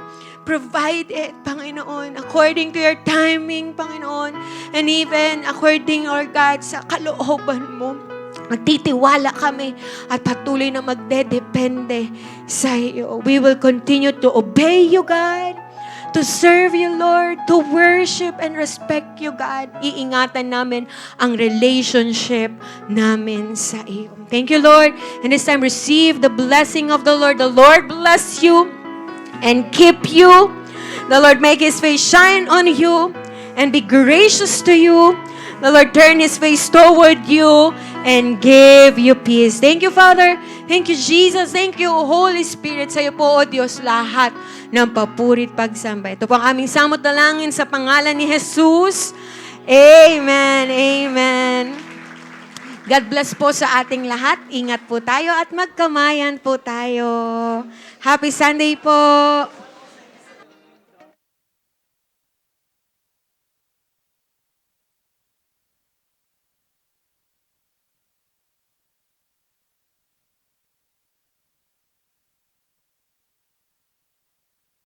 Provide it, Panginoon, according to your timing, Panginoon, and even according, Lord God, sa kalooban mo. Magtitiwala kami at patuloy na magdedepende sa iyo. We will continue to obey you, God. to serve you, Lord, to worship and respect you, God. Iingatan namin ang relationship namin sa iyo. Thank you, Lord. And this time, receive the blessing of the Lord. The Lord bless you and keep you. The Lord make His face shine on you and be gracious to you. The Lord turn His face toward you and give you peace. Thank you, Father. Thank you, Jesus. Thank you, Holy Spirit. Sa iyo po, O Diyos, lahat ng papurit pagsamba. Ito po ang aming samot dalangin sa pangalan ni Jesus. Amen. Amen. God bless po sa ating lahat. Ingat po tayo at magkamayan po tayo. Happy Sunday po.